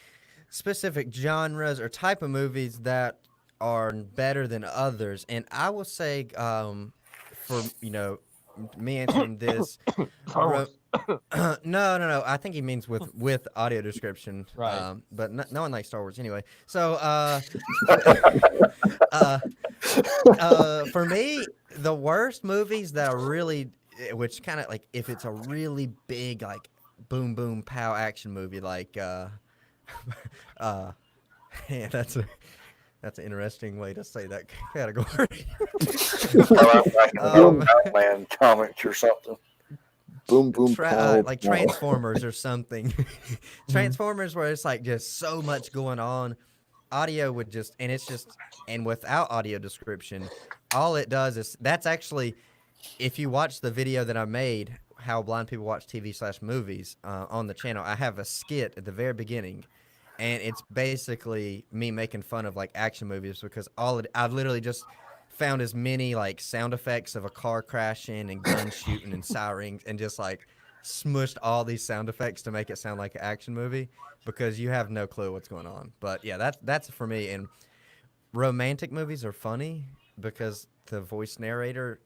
specific genres or type of movies that are better than others? And I will say, for me answering this, no. I think he means with audio description, Right. but no one likes Star Wars anyway. So for me, the worst movies that are really, which kind of if it's a really big boom boom pow action movie yeah, that's an interesting way to say that category. Batman comics or something. Boom, boom, pow, like pow. Transformers or something. Transformers, where it's just so much going on. Audio would and without audio description, all it does is that's actually, if you watch the video that I made, how blind people watch TV/movies on the channel, I have a skit at the very beginning, and it's basically me making fun of action movies because I've literally just found as many sound effects of a car crashing and guns shooting and sirens and just smushed all these sound effects to make it sound like an action movie because you have no clue what's going on. But yeah, that's for me. And romantic movies are funny because the voice narrator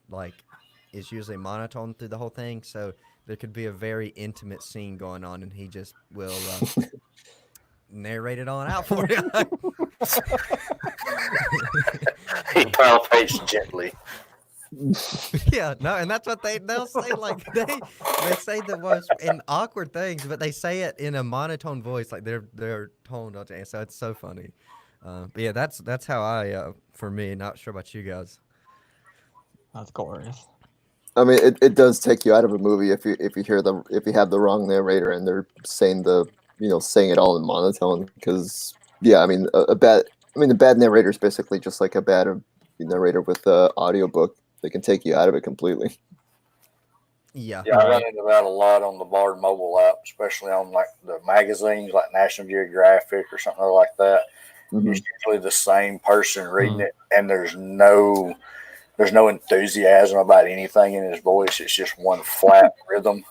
is usually monotone through the whole thing, so there could be a very intimate scene going on and he just will narrate it on out for you. He palpates gently. Yeah, no, and that's what they'll say. They say the most awkward things, but they say it in a monotone voice, they're toned up. So it's so funny. But yeah, that's how I for me. Not sure about you guys. That's glorious. I mean, it does take you out of a movie if you have the wrong narrator and they're saying saying it all in monotone. Because yeah, I mean a bad narrator is basically just like a bad narrator with a audiobook. They can take you out of it completely. Yeah. Yeah, I run into that a lot on the Bard mobile app, especially on the magazines like National Geographic or something like that. Mhm. It's usually the same person reading it, and there's no enthusiasm about anything in his voice. It's just one flat rhythm.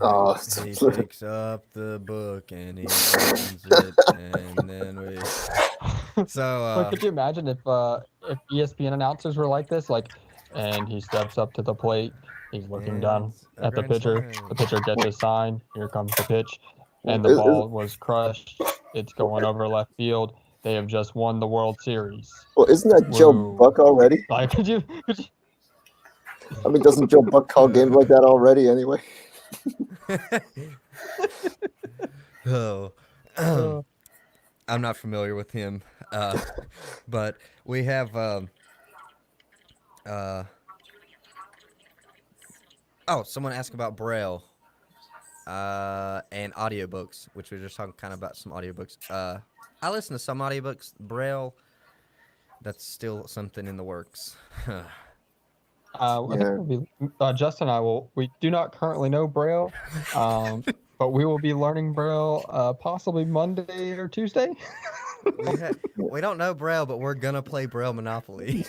Oh, He picks up the book and he opens it, and then we So But could you imagine if ESPN announcers were like this? Like, and he steps up to the plate. He's looking and down it's a at the grand pitcher. slam. The pitcher gets his sign. Here comes the pitch, and the Is- ball was crushed. It's going over left field. They have just won the World Series. well, isn't that Joe Woo. Buck already? Like, could you I mean, doesn't Joe Buck call games like that already anyway? Oh, I'm not familiar with him, but we have. Oh, someone asked about Braille and audiobooks, which we were just talking kind of about some audiobooks. I listen to some audiobooks. Braille, that's still something in the works. I think it'll be, Justin and I will. We do not currently know Braille, but we will be learning Braille possibly Monday or Tuesday. We don't know Braille, but we're gonna play Braille Monopoly.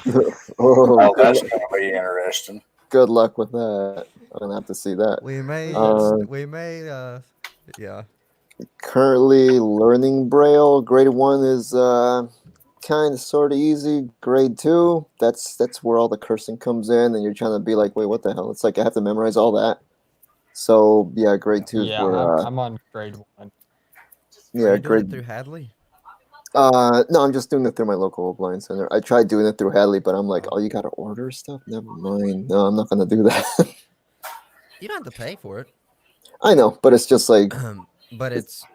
Oh, Oh, that's going to be interesting. good luck with that. I'm gonna have to see that. we may, yeah. Currently learning Braille. Grade 1 is kind of sort of easy. Grade 2, that's where all the cursing comes in, and you're trying to be like, wait, what the hell? It's like I have to memorize all that. So yeah, grade 2 is Yeah, where I'm on grade 1. yeah, Are you doing it grade. through Hadley? No, I'm just doing it through my local blind center. I tried doing it through Hadley, but I'm like, oh, you gotta order stuff. Never mind. No, I'm not gonna do that. You don't have to pay for it. I know, but it's just like, But it's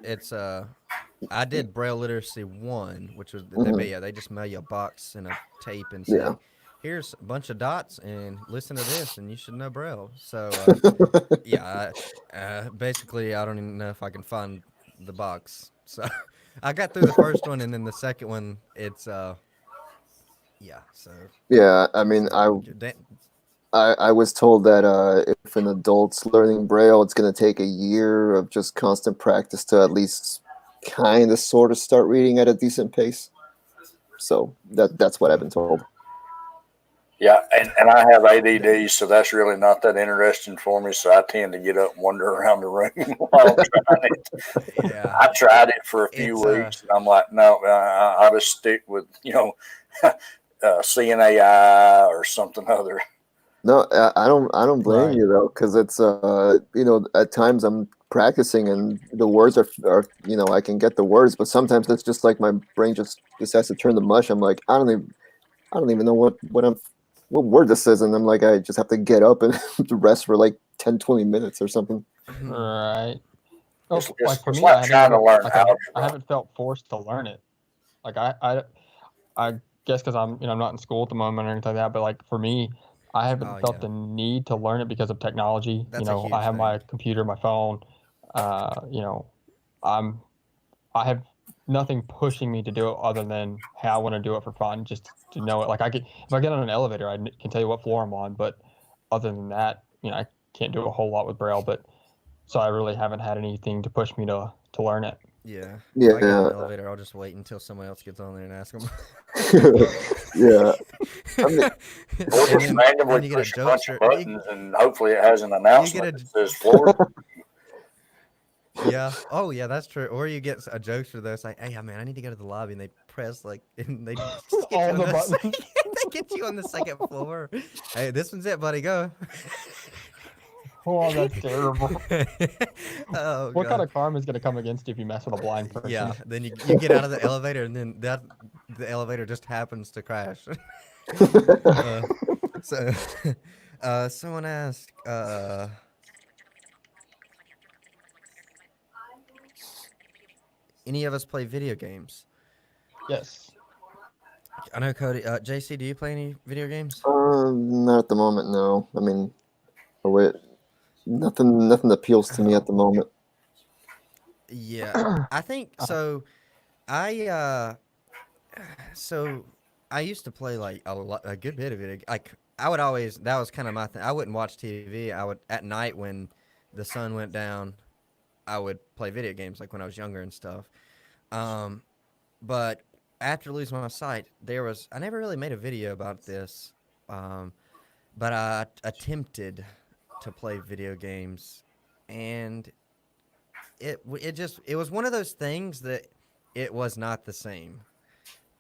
I did Braille Literacy 1, which was they just mail you a box and a tape and say, Yeah. here's a bunch of dots and listen to this and you should know Braille. So yeah, basically I don't even know if I can find the box. So I got through the first one and then the second one it's yeah. So yeah. I mean, I was told that if an adult's learning Braille, it's going to take a year of just constant practice to at least kind of sort of start reading at a decent pace. So that's what I've been told. Yeah, and I have ADD, so that's really not that interesting for me. So I tend to get up and wander around the room while I'm trying it. yeah. I tried it for a few It's, weeks, and I'm like, no, I'll just stick with CNAI or something other. No, I don't blame Right. you though, because it's at times I'm practicing and the words are I can get the words, but sometimes it's just like my brain just has to turn to mush. I'm like, I don't even know what word this is, and I'm like, I just have to get up and rest for like 10-20 minutes or something. Right. Oh, It's like for it's me, like I trying to learn I algebra. haven't felt forced to learn it. Like I guess because I'm not in school at the moment or anything like that. But like for me, I haven't Oh, felt yeah. the need to learn it because of technology. That's a huge I have my thing. computer, my phone. I have nothing pushing me to do it other than hey, I want to do it for fun, just to know it. Like if I get on an elevator, I can tell you what floor I'm on. But other than that, I can't do a whole lot with Braille. But so I really haven't had anything to push me to learn it. Yeah. If I get on Yeah. an elevator, I'll just wait until someone else gets on there and ask them. Yeah. I mean, Or just then randomly you get a push a bunch jokester. of buttons, and hopefully it has an announcement that says floor. Yeah. Oh, yeah, that's true. Or you get a jokester that's like, "Hey, man, I need to go to the lobby," and they press and they just get All you the on buttons. they get you on the second floor. Hey, this one's it, buddy. Go. Oh, that's terrible. Oh, What kind God. of karma is going to come against you if you mess with a blind person? Yeah. Then you get out of the elevator, and then the elevator just happens to crash. So, someone asked, any of us play video games? Yes. I know Cody. JC, do you play any video games? not at the moment. No, I mean, wait, nothing appeals to me at the moment. Yeah, I think so. I used to play like a good bit of it. Like I would always that was kind of my thing. I wouldn't watch TV. I would at night when the sun went down, I would play video games like when I was younger and stuff. But after losing my sight, I never really made a video about this, but I attempted to play video games, and it was one of those things that it was not the same.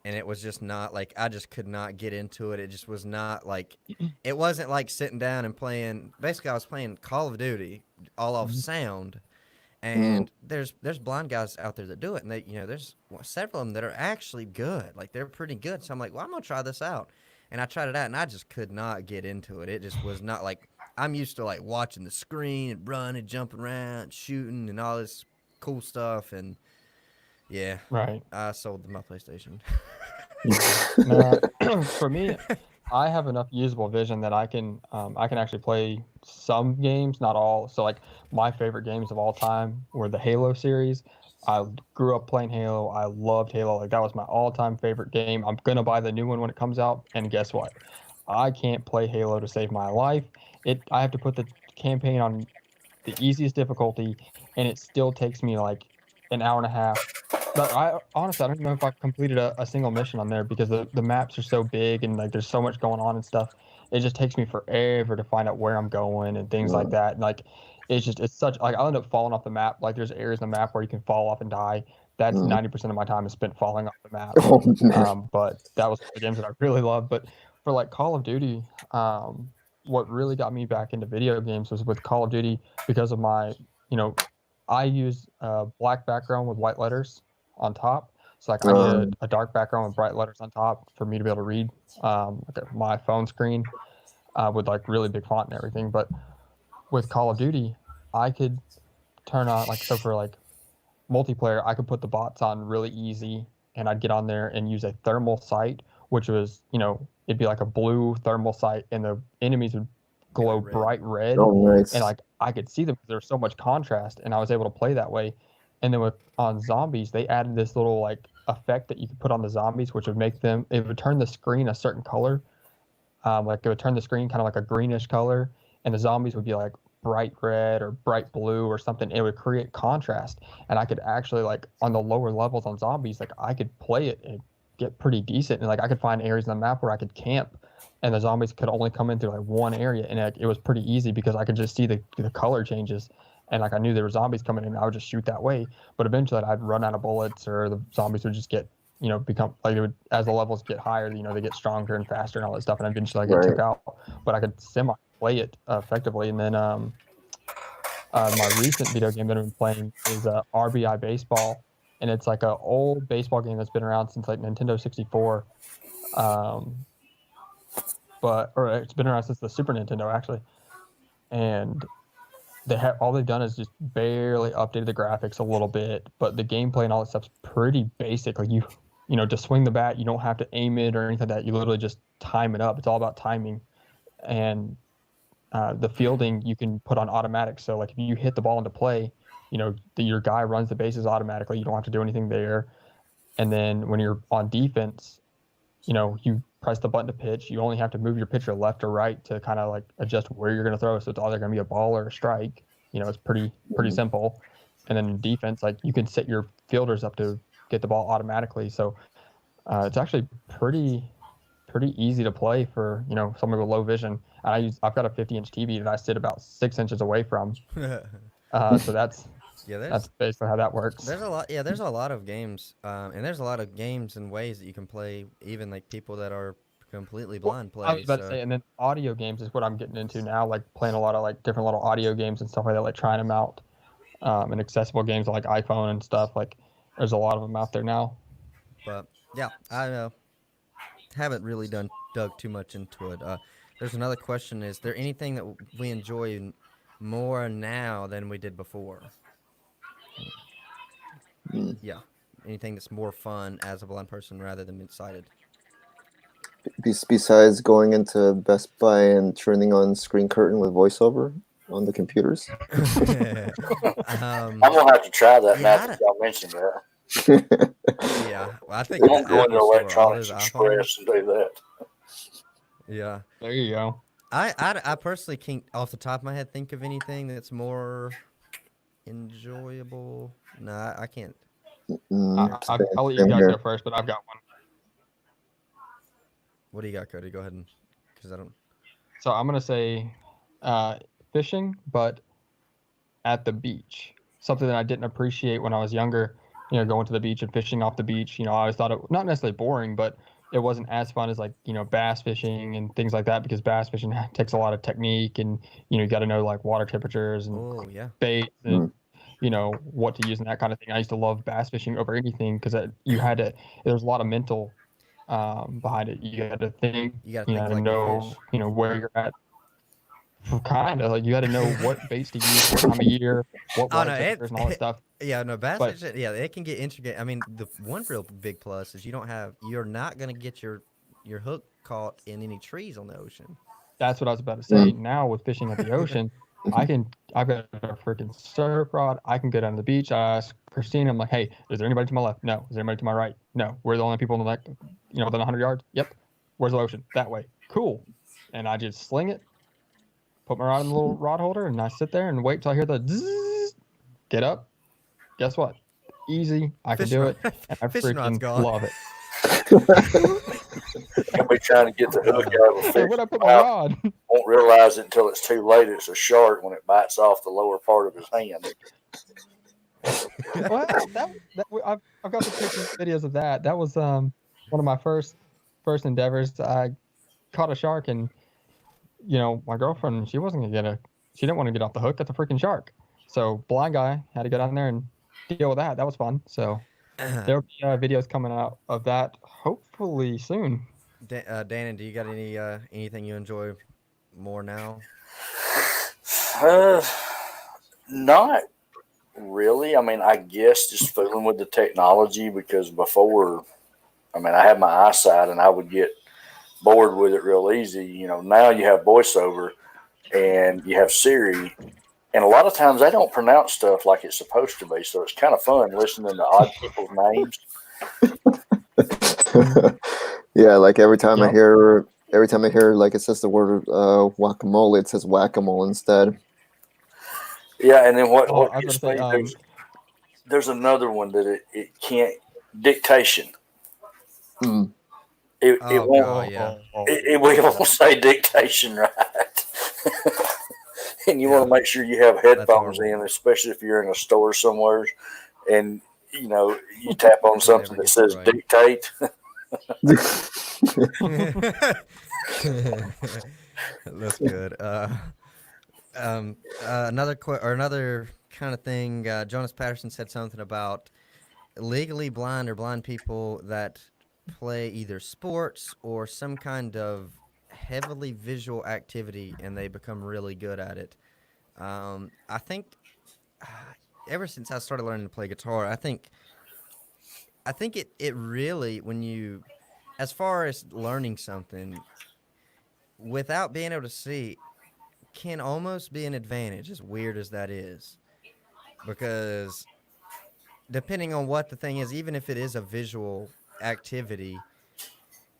And it was just not like I just could not get into it. It just was not like it wasn't like sitting down and playing. Basically, I was playing Call of Duty all off sound, and there's blind guys out there that do it, and there's several of them that are actually good. Like they're pretty good. So I'm like, well, I'm gonna try this out, and I tried it out, and I just could not get into it. It just was not like I'm used to like watching the screen and running, jumping around, shooting, and all this cool stuff, and yeah, Right. I sold my PlayStation. Now, for me, I have enough usable vision that I can actually play some games, not all. So like my favorite games of all time were the Halo series. I grew up playing Halo. I loved Halo. Like that was my all-time favorite game. I'm gonna buy the new one when it comes out. And guess what? I can't play Halo to save my life. I have to put the campaign on the easiest difficulty, and it still takes me like an hour and a half. But I honestly, I don't even know if I've completed a single mission on there because the maps are so big and like there's so much going on and stuff. It just takes me forever to find out where I'm going and things like that. And like it's such like I'll end up falling off the map. Like there's areas in the map where you can fall off and die. That's 90% of my time is spent falling off the map. Oh, man. But that was the games that I really loved. But for like Call of Duty, what really got me back into video games was with Call of Duty because of my, I use a black background with white letters on top. So like I need a dark background with bright letters on top for me to be able to read my phone screen with like really big font and everything. But with Call of Duty, I could turn on for like multiplayer, I could put the bots on really easy and I'd get on there and use a thermal sight, which was, it'd be like a blue thermal sight and the enemies would glow red. bright red. Oh, nice. And like I could see them because there was so much contrast and I was able to play that way. And then on zombies, they added this little like effect that you could put on the zombies, which would it would turn the screen a certain color. Like it would turn the screen kind of like a greenish color and the zombies would be like bright red or bright blue or something. It would create contrast. And I could actually like on the lower levels on zombies, like I could play it and get pretty decent. And like I could find areas on the map where I could camp and the zombies could only come in through like one area. And it was pretty easy because I could just see the color changes. And like I knew there were zombies coming in, and I would just shoot that way. But eventually, I'd run out of bullets, or the zombies would just get, become like as the levels get higher, they get stronger and faster and all that stuff. And eventually, I get took out. But I could semi play it effectively. And then my recent video game that I've been playing is RBI Baseball, and it's like an old baseball game that's been around since like Nintendo 64. Or it's been around since the Super Nintendo actually, and all they've done is just barely updated the graphics a little bit, but the gameplay and all that stuff's pretty basic. Like to swing the bat, you don't have to aim it or anything like that. You literally just time it up. It's all about timing, and the fielding you can put on automatic. So like if you hit the ball into play, your guy runs the bases automatically. You don't have to do anything there. And then when you're on defense, you press the button to pitch. You only have to move your pitcher left or right to kind of like adjust where you're going to throw. So it's either going to be a ball or a strike. It's pretty simple. And then in defense, like you can set your fielders up to get the ball automatically. So it's actually pretty easy to play for someone with low vision. And I've got a 50-inch TV that I sit about 6 inches away from. So that's basically how that works. There's a lot. Yeah, there's a lot of games, and there's a lot of games and ways that you can play. Even like people that are completely blind play. I was about to say, and then audio games is what I'm getting into now. Like playing a lot of like different little audio games and stuff like that. Like trying them out, and accessible games like iPhone and stuff. Like there's a lot of them out there now. But yeah, I haven't really dug too much into it. There's another question: is there anything that we enjoy more now than we did before? Yeah, anything that's more fun as a blind person rather than sighted. Besides going into Best Buy and turning on screen curtain with voiceover on the computers. I'm gonna have to try that now that y'all mentioned that. Yeah, well, I think we won't go into Electronics Express and do that. Yeah, there you go. I personally can't, off the top of my head, think of anything that's more enjoyable. No, I can't. I'll let you guys go first, but I've got one. What do you got, Cody? Go ahead, because I don't. So I'm gonna say fishing, but at the beach. Something that I didn't appreciate when I was younger going to the beach and fishing off the beach. I always thought it not necessarily boring, but it wasn't as fun as like bass fishing and things like that, because bass fishing takes a lot of technique, and you got to know like water temperatures and Oh yeah. bait and what to use and that kind of thing. I used to love bass fishing over anything because there's a lot of mental behind it. You got to think, You gotta think like a know fish. where you're at. Kind of like you got to know what baits to use, what time of year, what Oh water no, temperatures, and all that stuff. yeah, no bass But fishing. Yeah, it can get intricate. I mean, the one real big plus is you're not gonna get your hook caught in any trees on the ocean. that's what I was about to say. Now with fishing at the ocean, I've got a freaking surf rod. I can go down to the beach. I ask Christine, I'm like, hey, is there anybody to my left? No. Is there anybody to my right? No. We're the only people in the within 100 yards? Yep. Where's the ocean? That way. Cool. And I just sling it, put my rod in the little rod holder, and I sit there and wait till I hear the zzz, get up. Guess what? Easy. I can Fishing do rod- it. And I fishing rod's freaking gone. love it. You'll be trying to get the hook out of a Hey, fish. where'd I put my rod? Won't realize it until it's too late. It's a shark when it bites off the lower part of his hand. Well, I've got the pictures, videos of that. That was one of my first endeavors. I caught a shark, and my girlfriend, she wasn't gonna she didn't want to get off the hook at the freaking shark. So blind guy had to go down there and deal with that. That was fun. So there'll be videos coming out of that hopefully soon. Dannon, do you got anything you enjoy more now? Not really. I mean, I guess just fooling with the technology, because before, I mean, I had my eyesight and I would get bored with it real easy. Now you have voiceover and you have Siri, and a lot of times they don't pronounce stuff like it's supposed to be. So it's kind of fun listening to odd people's names. Yeah, like every time I Yep. hear like it says the word guacamole, it says whack-a-mole instead. Yeah, and then what Oh, I was gets gonna me, say, there's another one that it can't, dictation. Mm. It Oh, won't. God, yeah. It won't say dictation right. And you want to make sure you have headphones horrible. in, especially if you're in a store somewhere, and you tap on something never that gets it says right. dictate. That's good. Another kind of thing. Jonas Patterson said something about legally blind or blind people that play either sports or some kind of heavily visual activity, and they become really good at it. I think ever since I started learning to play guitar, I think it really, when you, as far as learning something without being able to see, can almost be an advantage, as weird as that is, because depending on what the thing is, even if it is a visual activity,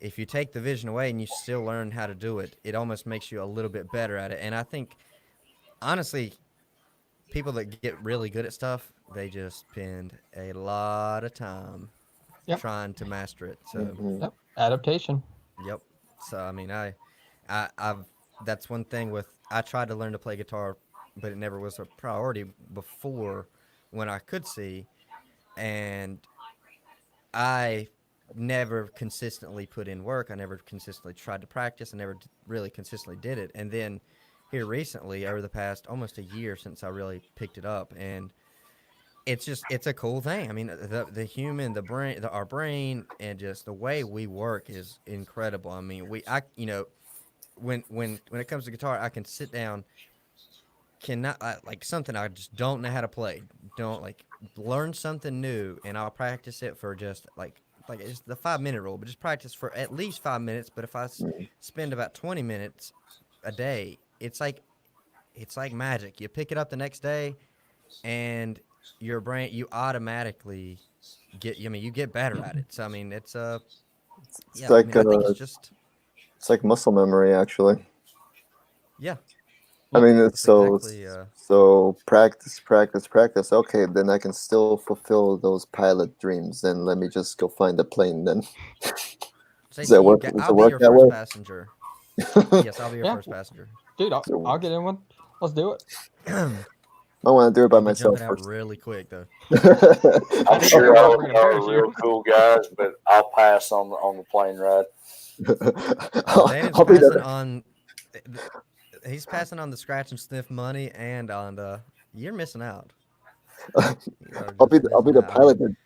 if you take the vision away and you still learn how to do it, it almost makes you a little bit better at it. And I think, honestly, people that get really good at stuff, they just spend a lot of time Yep. trying to master it. So, Mhm. Yep. Adaptation. yep. So I mean, I've that's one thing with, I tried to learn to play guitar, but it never was a priority before when I could see, and I never consistently put in work. I never consistently tried to practice. I never really consistently did it. And then here recently, over the past almost a year since I really picked it up, and it's a cool thing. I mean, the human, the brain, our brain, and just the way we work is incredible. I mean, when it comes to guitar, I can sit down, cannot like something I just don't know how to play. Don't like learn something new, and I'll practice it for just like it's the 5-minute rule, but just practice for at least 5 minutes. But if I spend about 20 minutes a day, it's like magic. You pick it up the next day, and your brain, you automatically you get better at it. So I mean, it's yeah. like, I think it's just It's like muscle memory, actually. yeah. I mean, it's That's so exactly, so practice. Okay, then I can still fulfill those pilot dreams. Then let me just go find a plane. Then say Does to that you, work- does it I'll be work your that first way? passenger. Yes, I'll be your Yeah. first passenger. Dude, I'll get in one. Let's do it. I want to do it by I'll be myself jumping out first. really quick though. I'm sure all of Bring them a are parachute. real cool guys, but I'll pass on the plane ride. Danny's I'll be passing the on. He's passing on the scratch and sniff money, and on the. You're missing out. You are I'll be just the, I'll be missing the out. pilot that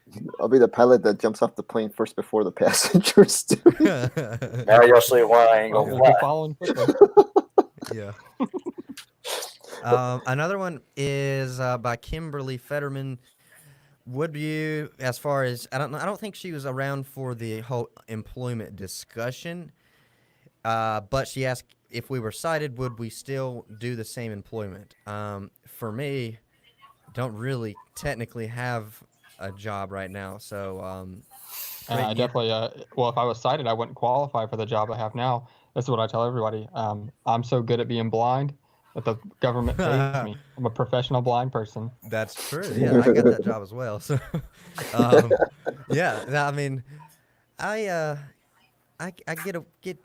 I'll be the pilot that jumps off the plane first before the passengers do. Now you'll see why I ain't Well, gonna we'll be fly. following quickly. Yeah. Another one is by Kimberly Fetterman. Would you, as far as I don't think she was around for the whole employment discussion. But she asked if we were cited, would we still do the same employment? For me, don't really technically have a job right now, so I you- definitely, well, if I was sighted, I wouldn't qualify for the job I have now. This is what I tell everybody. I'm so good at being blind that the government pays me. I'm a professional blind person. that's true. Yeah, I got that job as well. So, yeah, I mean, I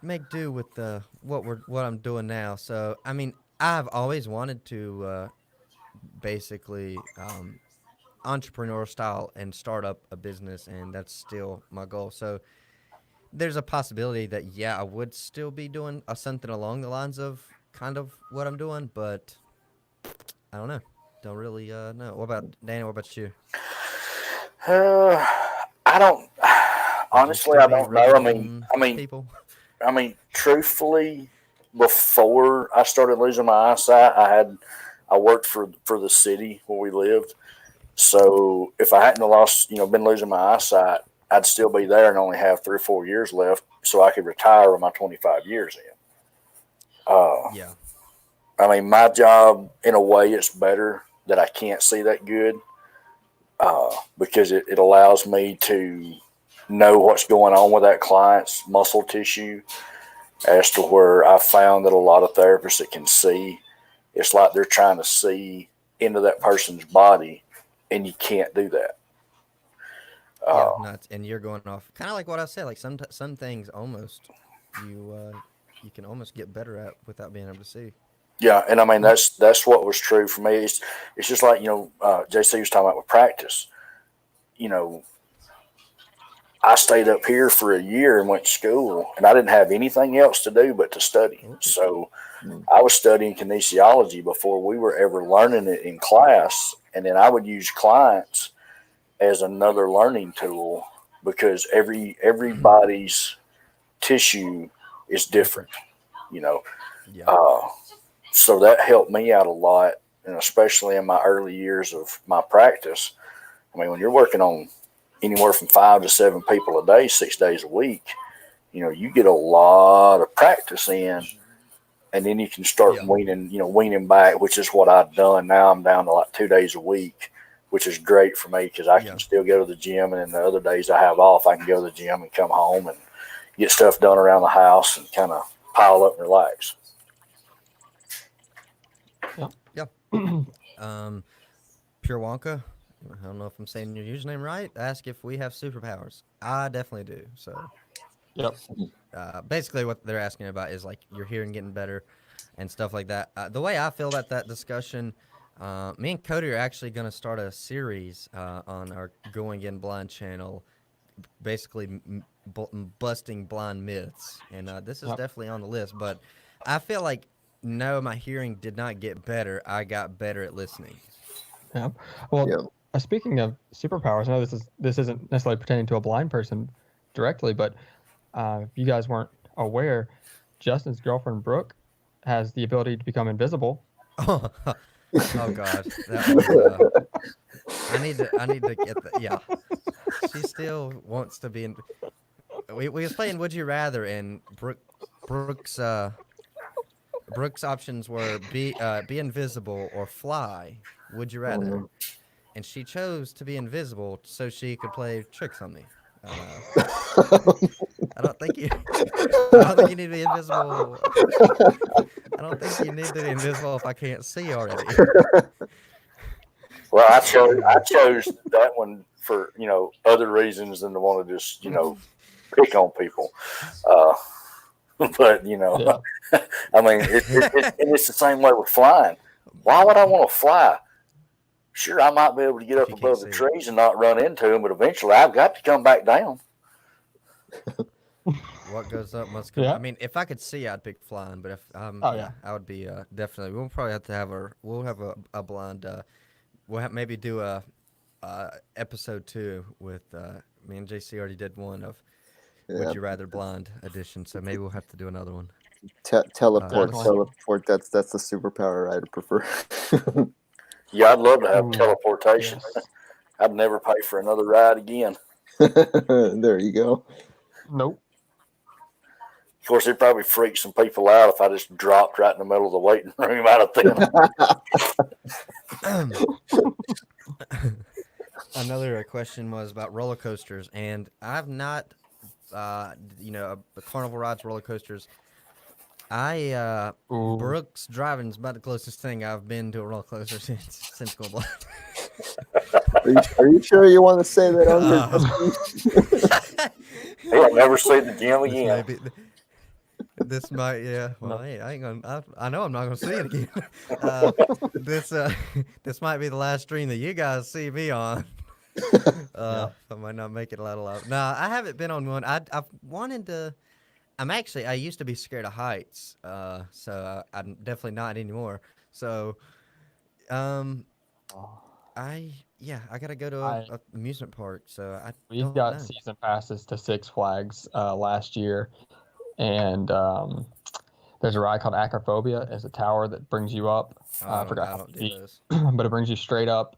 make do with what I'm doing now. So I mean, I've always wanted to basically entrepreneurial style and start up a business, and that's still my goal. So there's a possibility that I would still be doing something along the lines of kind of what I'm doing, but I don't know. Don't really know. What about Danny? What about you? I don't. Would you Honestly, still I be don't know. rubbing I mean, people. Truthfully, before I started losing my eyesight, I worked for the city where we lived. So if I hadn't lost, been losing my eyesight, I'd still be there and only have 3 or 4 years left, so I could retire with my 25 years in. Yeah. I mean, my job, in a way, it's better that I can't see that good because it allows me to know what's going on with that client's muscle tissue, as to where I found that a lot of therapists that can see, it's like they're trying to see into that person's body, and you can't do that. Yeah, nuts. And you're going off kind of like what I said. Like some things almost you can almost get better at without being able to see. Yeah, and I mean that's what was true for me. It's just like JC was talking about with practice. I stayed up here for a year and went to school, and I didn't have anything else to do but to study. So I was studying kinesiology before we were ever learning it in class, and then I would use clients as another learning tool because everybody's tissue is different, Yeah. So that helped me out a lot, and especially in my early years of my practice. I mean, when you're working on anywhere from 5 to 7 people a day, 6 days a week, you get a lot of practice in, and then you can start weaning back, which is what I've done. Now I'm down to like 2 days a week, which is great for me because I can still go to the gym, and then the other days I have off, I can go to the gym and come home and get stuff done around the house and kind of pile up and relax. Pure Wonka. I don't know if I'm saying your username right. Ask if we have superpowers. I definitely do. So, Yep. basically, what they're asking about is like your hearing getting better and stuff like that. The way I feel about that discussion, me and Cody are actually going to start a series on our Going In Blind channel, basically busting blind myths, and this is definitely on the list. But I feel like no, my hearing did not get better. I got better at listening. Yeah. Well, speaking of superpowers, I know this isn't necessarily pertaining to a blind person directly, but if you guys weren't aware, Justin's girlfriend Brooke has the ability to become invisible. Oh God, that was, I need to get that. Yeah, she still wants to be in. We was playing Would You Rather, and Brooke's options were be invisible or fly. Would you rather? And she chose to be invisible so she could play tricks on me. I don't think you need to be invisible. I don't think you need to be invisible if I can't see already. Well, I chose that one for other reasons than to want to just pick on people. But I mean, and it's the same way with flying. Why would I want to fly? Sure, I might be able to get If up you can't above the see it. trees and not run into them, but eventually I've got to come back down. What goes up must come. Yeah. I mean, if I could see, I'd pick flying. But if Oh, yeah. I would be definitely. We'll probably have to have we'll have a blind. We'll have maybe do a episode 2 with me and JC already did one of Yeah. Would You Rather blind edition. So maybe we'll have to do another one. Teleport, Definitely. teleport. That's the superpower I'd prefer. Yeah, I'd love to have Ooh, teleportation. Yes. I'd never pay for another ride again. There you go. Nope. Of course, it'd probably freak some people out if I just dropped right in the middle of the waiting room out of them. Another question was about roller coasters, and I've not, the carnival rides, roller coasters. Ooh. Brooks Driving's about the closest thing I've been to a roller coaster since going blind. Are you sure you want to say that on here? I'll never see the gym This again. may be- This might, yeah. Well, hey, I ain't gonna. I know I'm not gonna see it again. This might be the last stream that you guys see me on. I might not make it a lot alive. No, I haven't been on one. I've wanted to. I used to be scared of heights. So I'm definitely not anymore. So, I gotta go to a amusement park. So We don't got know. season passes to Six Flags last year, and there's a ride called Acrophobia. It's a tower that brings you up. I forgot I how don't do feet, those. but it brings you straight up,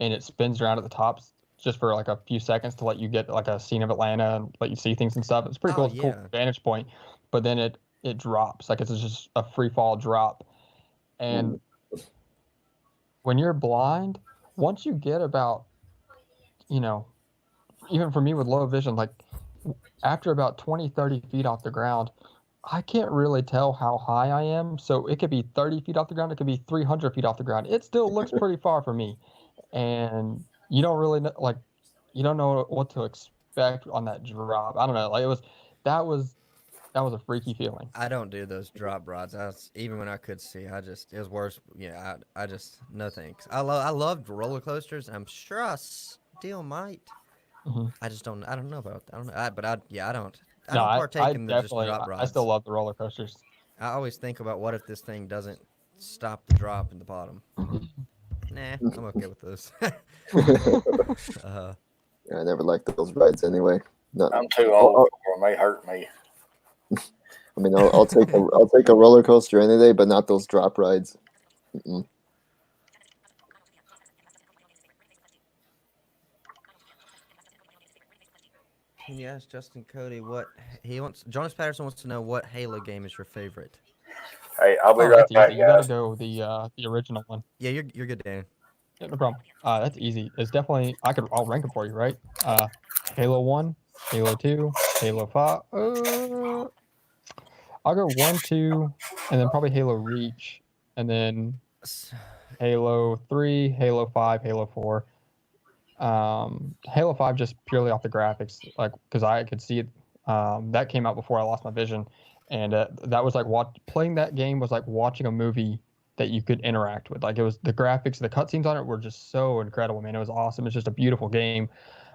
and it spins around at the top just for like a few seconds to let you get like a scene of Atlanta and let you see things and stuff. It's pretty cool. Oh, It's a cool yeah. vantage point, but then it drops like it's just a free fall drop, and when you're blind, once you get about, even for me with low vision, like after about 20, 30 feet off the ground, I can't really tell how high I am. So it could be 30 feet off the ground. It could be 300 feet off the ground. It still looks pretty far for me. And you don't really know, like, you don't know what to expect on that drop. I don't know. Like that was a freaky feeling. I don't do those drop rides. Even when I could see, it was worse. Yeah, I just no thanks. I loved roller coasters. I'm sure I still might. Mhm. I just don't. I don't know about. I don't know. I don't. I No, don't I partake in the just definitely, drop rides. I still love the roller coasters. I always think about what if this thing doesn't stop the drop in the bottom. Nah, I'm okay with this. I never liked those rides anyway. I'm too old for them. They hurt me. I mean, I'll take a roller coaster any day, but not those drop rides. Mm-mm. Can you ask Justin Cody what he wants? Jonas Patterson wants to know what Halo game is your favorite. Hey, I'll be Oh, right that's back, easy. You gotta guys. go the original one. Yeah, you're good, Dan. Yeah, no problem. That's easy. It's definitely I'll rank it for you, right? Halo 1, Halo 2, Halo 5. I'll go 1, 2, and then probably Halo Reach, and then Halo 3, Halo 5, Halo 4. Halo 5 just purely off the graphics, like because I could see it. That came out before I lost my vision, and that was like playing that game was like watching a movie that you could interact with. Like it was the graphics, the cutscenes on it were just so incredible, man. It was awesome. It's just a beautiful game.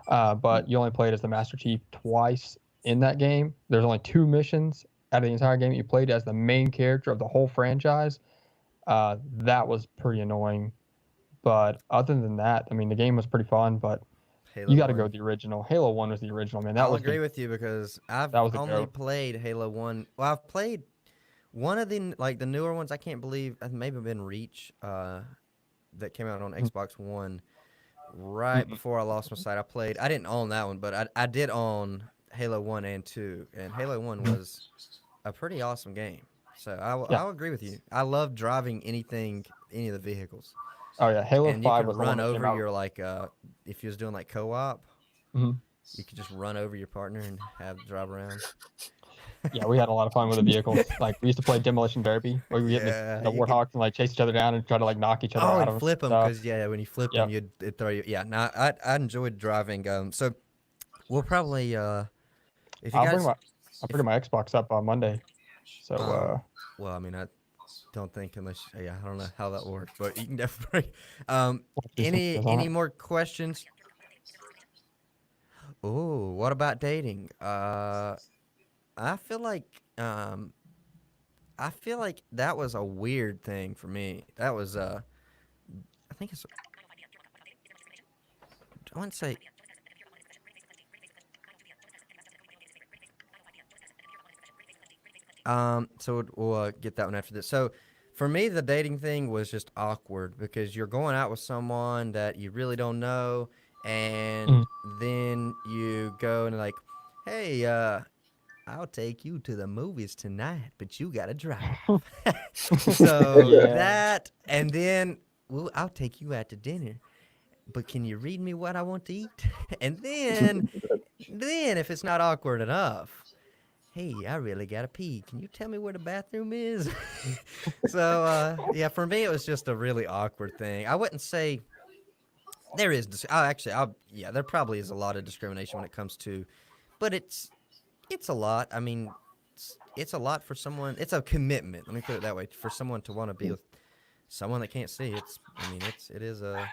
But you only played as the Master Chief twice in that game. There's only 2 missions out of the entire game. You played as the main character of the whole franchise. That was pretty annoying. But other than that, I mean, the game was pretty fun. But Halo you got to 1. go with the original. Halo 1 was the original, man. I'll agree with you because I've that was the only goat. played Halo 1. Well, I've played one of the the newer ones. I can't believe maybe been Reach that came out on Xbox One right before I lost my sight. I didn't own that one, but I did own Halo 1 and 2, and Halo 1 was a pretty awesome game. So I'll agree with you. I love driving any of the vehicles. Oh yeah, Halo And 5 you was could the one run that came over out. your if you was doing like co-op, Mhm. you could just run over your partner and have drive around. Yeah, we had a lot of fun with the vehicles. Like we used to play Demolition Derby, where we get Yeah, the you could- Warthogs and like chase each other down and try to like knock each other Oh, out and of flip them stuff. because when you flip Yep. them, it'd throw you. Yeah, no, I enjoyed driving. So we'll probably if you I'll guys, bring my Xbox up on Monday. So well, I mean, don't think unless yeah, I don't know how that works, but you can definitely. Do some videos on Any it. more questions? Oh, what about dating? I feel like I feel like that was a weird thing for me. That was I think it's I wouldn't say so we'll get that one after this. So for me the dating thing was just awkward because you're going out with someone that you really don't know and Mm. then you go and like, "Hey, I'll take you to the movies tonight, but you got to drive." So Yeah. that and then well, I'll take you out to dinner. But can you read me what I want to eat? And then if it's not awkward enough, hey, I really gotta pee. Can you tell me where the bathroom is? So yeah, for me it was just a really awkward thing. I wouldn't say there is. Yeah, there probably is a lot of discrimination when it comes to, but it's a lot. I mean, it's a lot for someone. It's a commitment. Let me put it that way. For someone to want to be with someone that can't see, it's. I mean, it is a.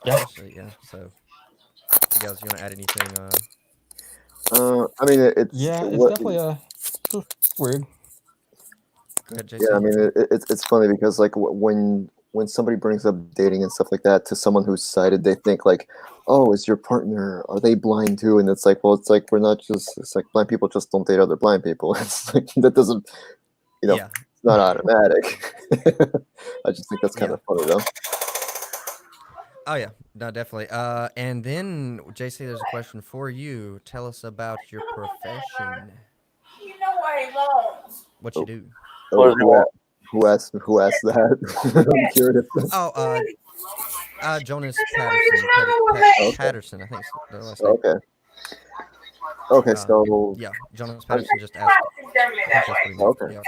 Yeah. Especially, yeah. So, you guys, you want to add anything? I mean, Yeah, it's what. definitely weird. Go ahead, Yeah, I JC. mean, it's funny because like when somebody brings up dating and stuff like that to someone who's sighted, they think like, oh, is your partner, are they blind too? And it's like, well, it's like we're not just. It's like blind people just don't date other blind people. It's like that doesn't, Yeah. it's not automatic. I just think that's kind Yeah. of funny though. Oh yeah, no, definitely. And then JC, there's a question for you. Tell us about your profession. You know what he wants. What you do? What Oh, does he want? who asked that? I'm curious. Oh, Jonas That's where Patterson. his mama was at. Patterson, I think it's the last name. Okay. Okay, Uh, so yeah, Jonas Patterson just asked. Practice them in I think that that's way. what he meant. Okay. Yeah.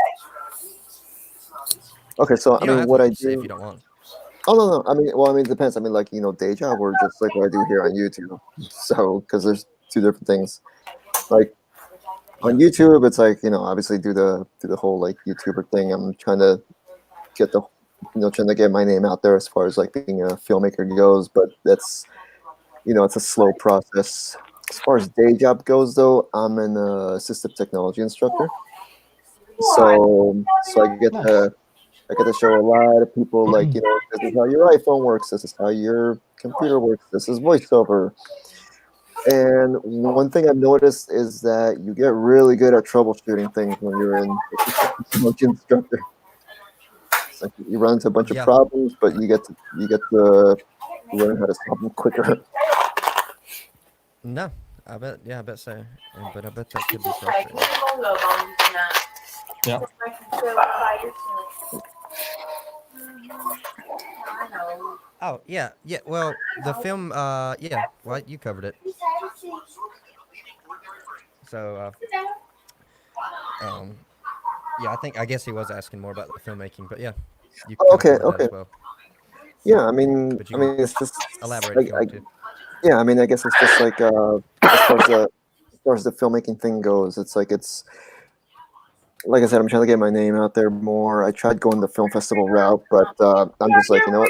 okay, so I You don't mean, have what to I say if do. you don't want. Oh no, I mean, well, I mean, it depends. I mean, like day job or just like what I do here on YouTube. So, because there's two different things. Like on Yeah. YouTube, it's like obviously do the whole like YouTuber thing. I'm trying to get trying to get my name out there as far as like being a filmmaker goes. But that's it's a slow process. As far as day job goes, though, I'm an assistive technology instructor. So I get to show a lot of people like this is how your iPhone works, this is how your computer works, this is voiceover. And one thing I've noticed is that you get really good at troubleshooting things when you're in technology instructor. It's like you run into a bunch of Yeah. problems, but you get to learn how to solve them quicker. No, I bet. Yeah, I bet so. But I bet that could be Like, frustrating. put more love on you than that. Yeah. Just make you feel like by yourself. I know. Oh yeah, yeah. Well, the film. Yeah. Well, you covered it. So. Yeah, I guess he was asking more about the filmmaking, but yeah, you Oh, kind of okay, covered that okay. as well. Yeah, I mean, But you can it's just elaborate if you want to. yeah, I mean, I guess it's just like as far as the filmmaking thing goes, it's like like I said, I'm trying to get my name out there more. I tried going the film festival route, but I'm just like, what,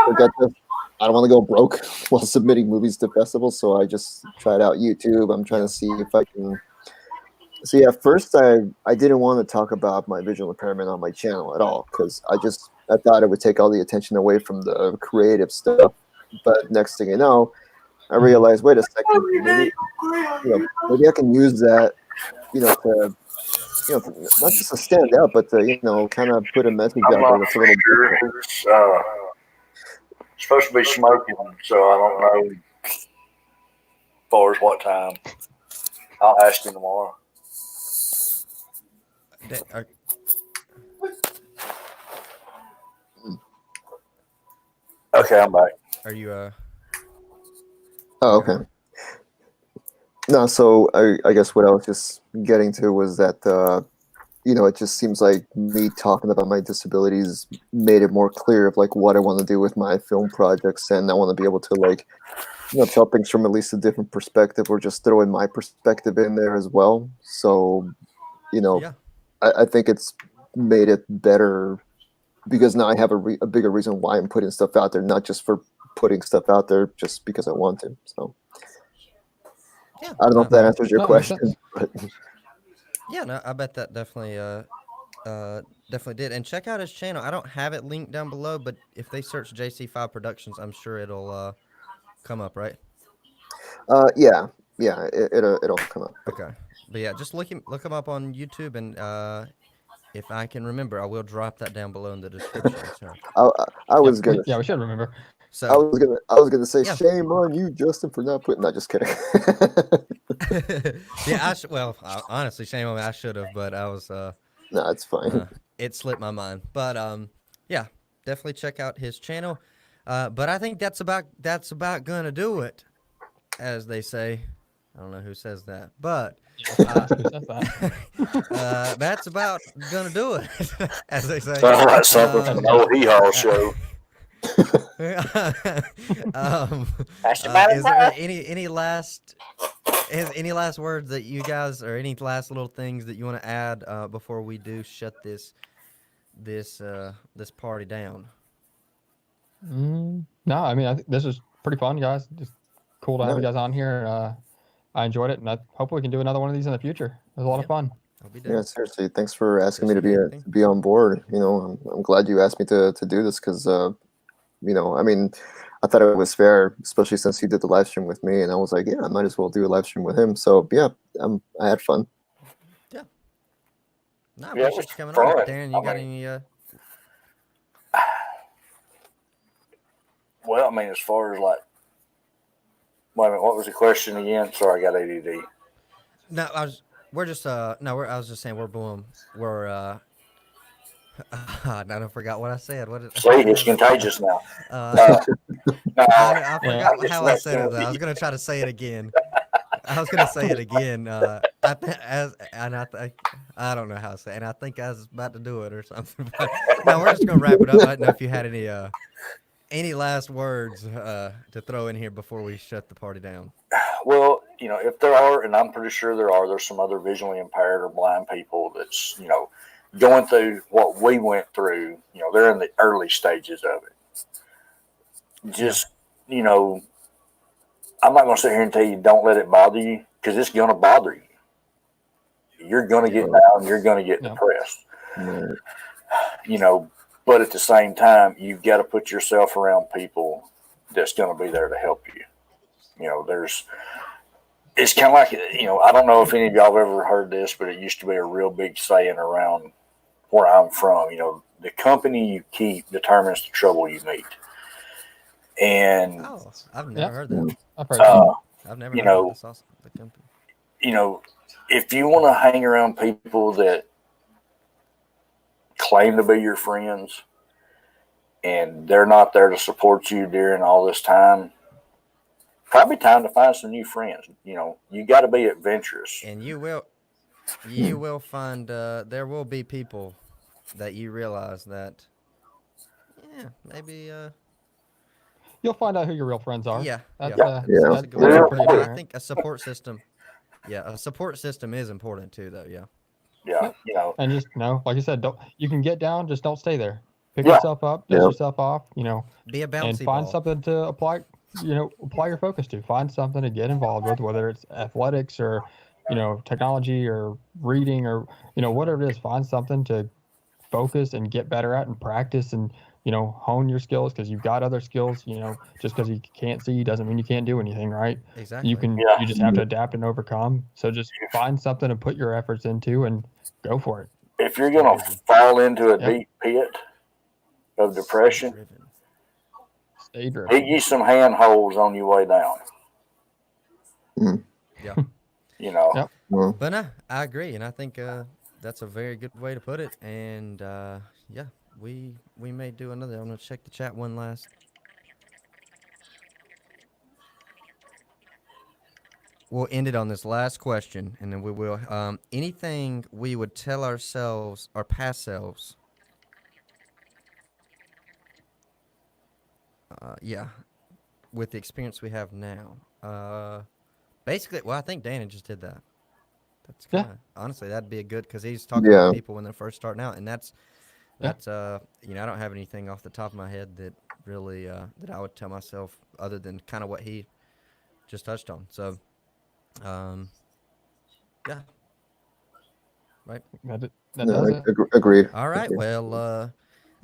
forget this. I don't want to go broke while submitting movies to festivals, so I just tried out YouTube. I'm trying to see if I can. See, at first, I didn't want to talk about my visual impairment on my channel at all because I thought it would take all the attention away from the creative stuff. But next thing you know, I realized, wait a second, maybe I can use that, to not just to stand out, but to kind of put a message out I'm there not that's a for little sure. different. It's supposed to be smoking, so I don't know as far as what time. I'll ask him tomorrow. Okay, I'm back. Are you Oh, okay. No, so I guess what I was just getting to was that it just seems like me talking about my disabilities made it more clear of like what I want to do with my film projects, and I want to be able to like tell things from at least a different perspective, or just throw in my perspective in there as well. So yeah. I think it's made it better because now I have a bigger reason why I'm putting stuff out there, not just for putting stuff out there just because I want to. So Yeah. I don't know if that answers your No, it makes question. sense. But Yeah, no, I bet that definitely definitely did. And check out his channel. I don't have it linked down below, but if they search JC5 Productions, I'm sure it'll come up, right? yeah, it'll come up. Okay. But yeah, just look him up on YouTube, and if I can remember, I will drop that down below in the description. So, I was gonna We should remember. so I was gonna say Yeah. shame on you, Justin, for not putting. Not just kidding. yeah, well, honestly, shame on me. I should have, but I was No, it's fine. it slipped my mind. But yeah, definitely check out his channel. But I think that's about gonna do it, as they say. I don't know who says that, but Who says that? that's about gonna do it, as they say. Sounds like something from the old Hee Haw show. That's about Is there enough. any last words that you guys, or any last little things that you want to add before we do shut this party down? No, I mean, I think this was pretty fun, guys. Just cool to have you guys on here. I enjoyed it, and hopefully we can do another one of these in the future. It was a lot of fun. I'll be Yeah, down. seriously. Thanks for asking me to Appreciate be on board. You know, I'm glad you asked me to do this because you know, I mean, I thought it was fair, especially since he did the live stream with me, and I was like, yeah, I might as well do a live stream with him. So yeah, I had fun. No, I Yeah, it appreciate was you coming fun. on. Darren, you I got mean- any? Well, I mean, as far as like, wait a minute, what was the question again? Sorry, I got ADD. No, we're just I was just saying we're I don't forgot what I said. What did See, it's contagious now. No, I forgot just how I said it. messing Though. with I was you. gonna try to say it again. I was gonna say it again. I don't know how to say it, and I think I was about to do it or something. But no, we're just gonna wrap it up. I don't know if you had any last words to throw in here before we shut the party down. Well, you know, if there are, and I'm pretty sure there's some other visually impaired or blind people that's, you know, going through what we went through. You know, they're in the early stages of it. Just, you know, I'm not going to sit here and tell you don't let it bother you, because it's going to bother you. You're going to get down. You're going to get depressed. Right. You know, but at the same time, you've got to put yourself around people that's going to be there to help you. You know, it's kind of like, you know, I don't know if any of y'all have ever heard this, but it used to be a real big saying around where I'm from. You know, the company you keep determines the trouble you meet. And, Oh, I've never heard that. I've heard that. I've never you heard know, that. That's awesome. The company. you know, if you want to hang around people that claim to be your friends and they're not there to support you during all this time, probably time to find some new friends. You know, you got to be adventurous. And you will find there will be people that you realize that maybe You'll find out who your real friends are. yeah That's, yeah. Yeah. That's a good Yeah. way to pretty put it. I apparent. think a support system is important too, though. Yeah. Yeah, you know, And just like you said, you can get down, just don't stay there. Pick Yeah. yourself up, dust Yeah. yourself off, you know, Be a bouncy and find ball. something to apply your focus to. Find something to get involved with, whether it's athletics or, you know, technology or reading or, you know, whatever it is. Find something to focus and get better at and practice and, you know, hone your skills, because you've got other skills. You know, just because you can't see doesn't mean you can't do anything, right? Exactly. Yeah. You just have to adapt and overcome. So just find something to put your efforts into and go for it. if you're going to fall into a Yep. deep pit of depression, Driven. Stay driven. get you some handholds on your way down. Yeah. You know, Yep. Well, But no, I agree, and I think that's a very good way to put it. And yeah, we may do another. I'm gonna check the chat one last. We'll end it on this last question, and then we will. Anything we would tell ourselves, our past selves. Yeah, with the experience we have now. Basically, well, I think Dana just did that. That's Yeah. kinda, honestly, that'd be a good because he's talking Yeah. to people when they're first starting out, and that's Yeah. you know, I don't have anything off the top of my head that really that I would tell myself other than kind of what he just touched on. So, yeah. Right. That No, does it. agreed. All right. Agreed. Well,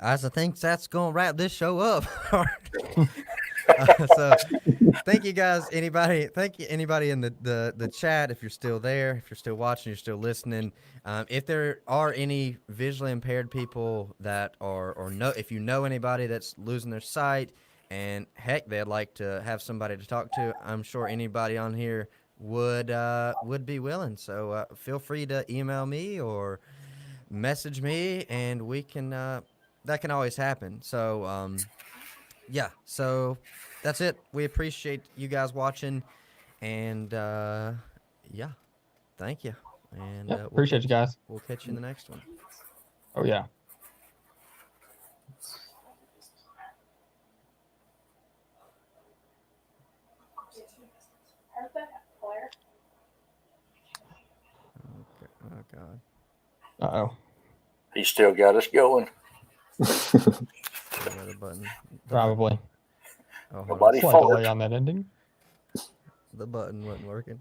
I think that's gonna wrap this show up. So thank you guys. Thank you anybody in the chat. If you're still there, if you're still watching, you're still listening. If there are any visually impaired people that are, or no, if you know anybody that's losing their sight, and heck, they'd like to have somebody to talk to, I'm sure anybody on here would be willing. So feel free to email me or message me, and we can. That can always happen. So yeah. So that's it. We appreciate you guys watching, and yeah, thank you. And Yep. Appreciate you guys. We'll catch you in the next one. Oh yeah. Okay. Oh God. Uh-oh. He still got us going. Another button. Probably. Oh, hold on. Nobody Slight fart. delay on that ending. The button wasn't working.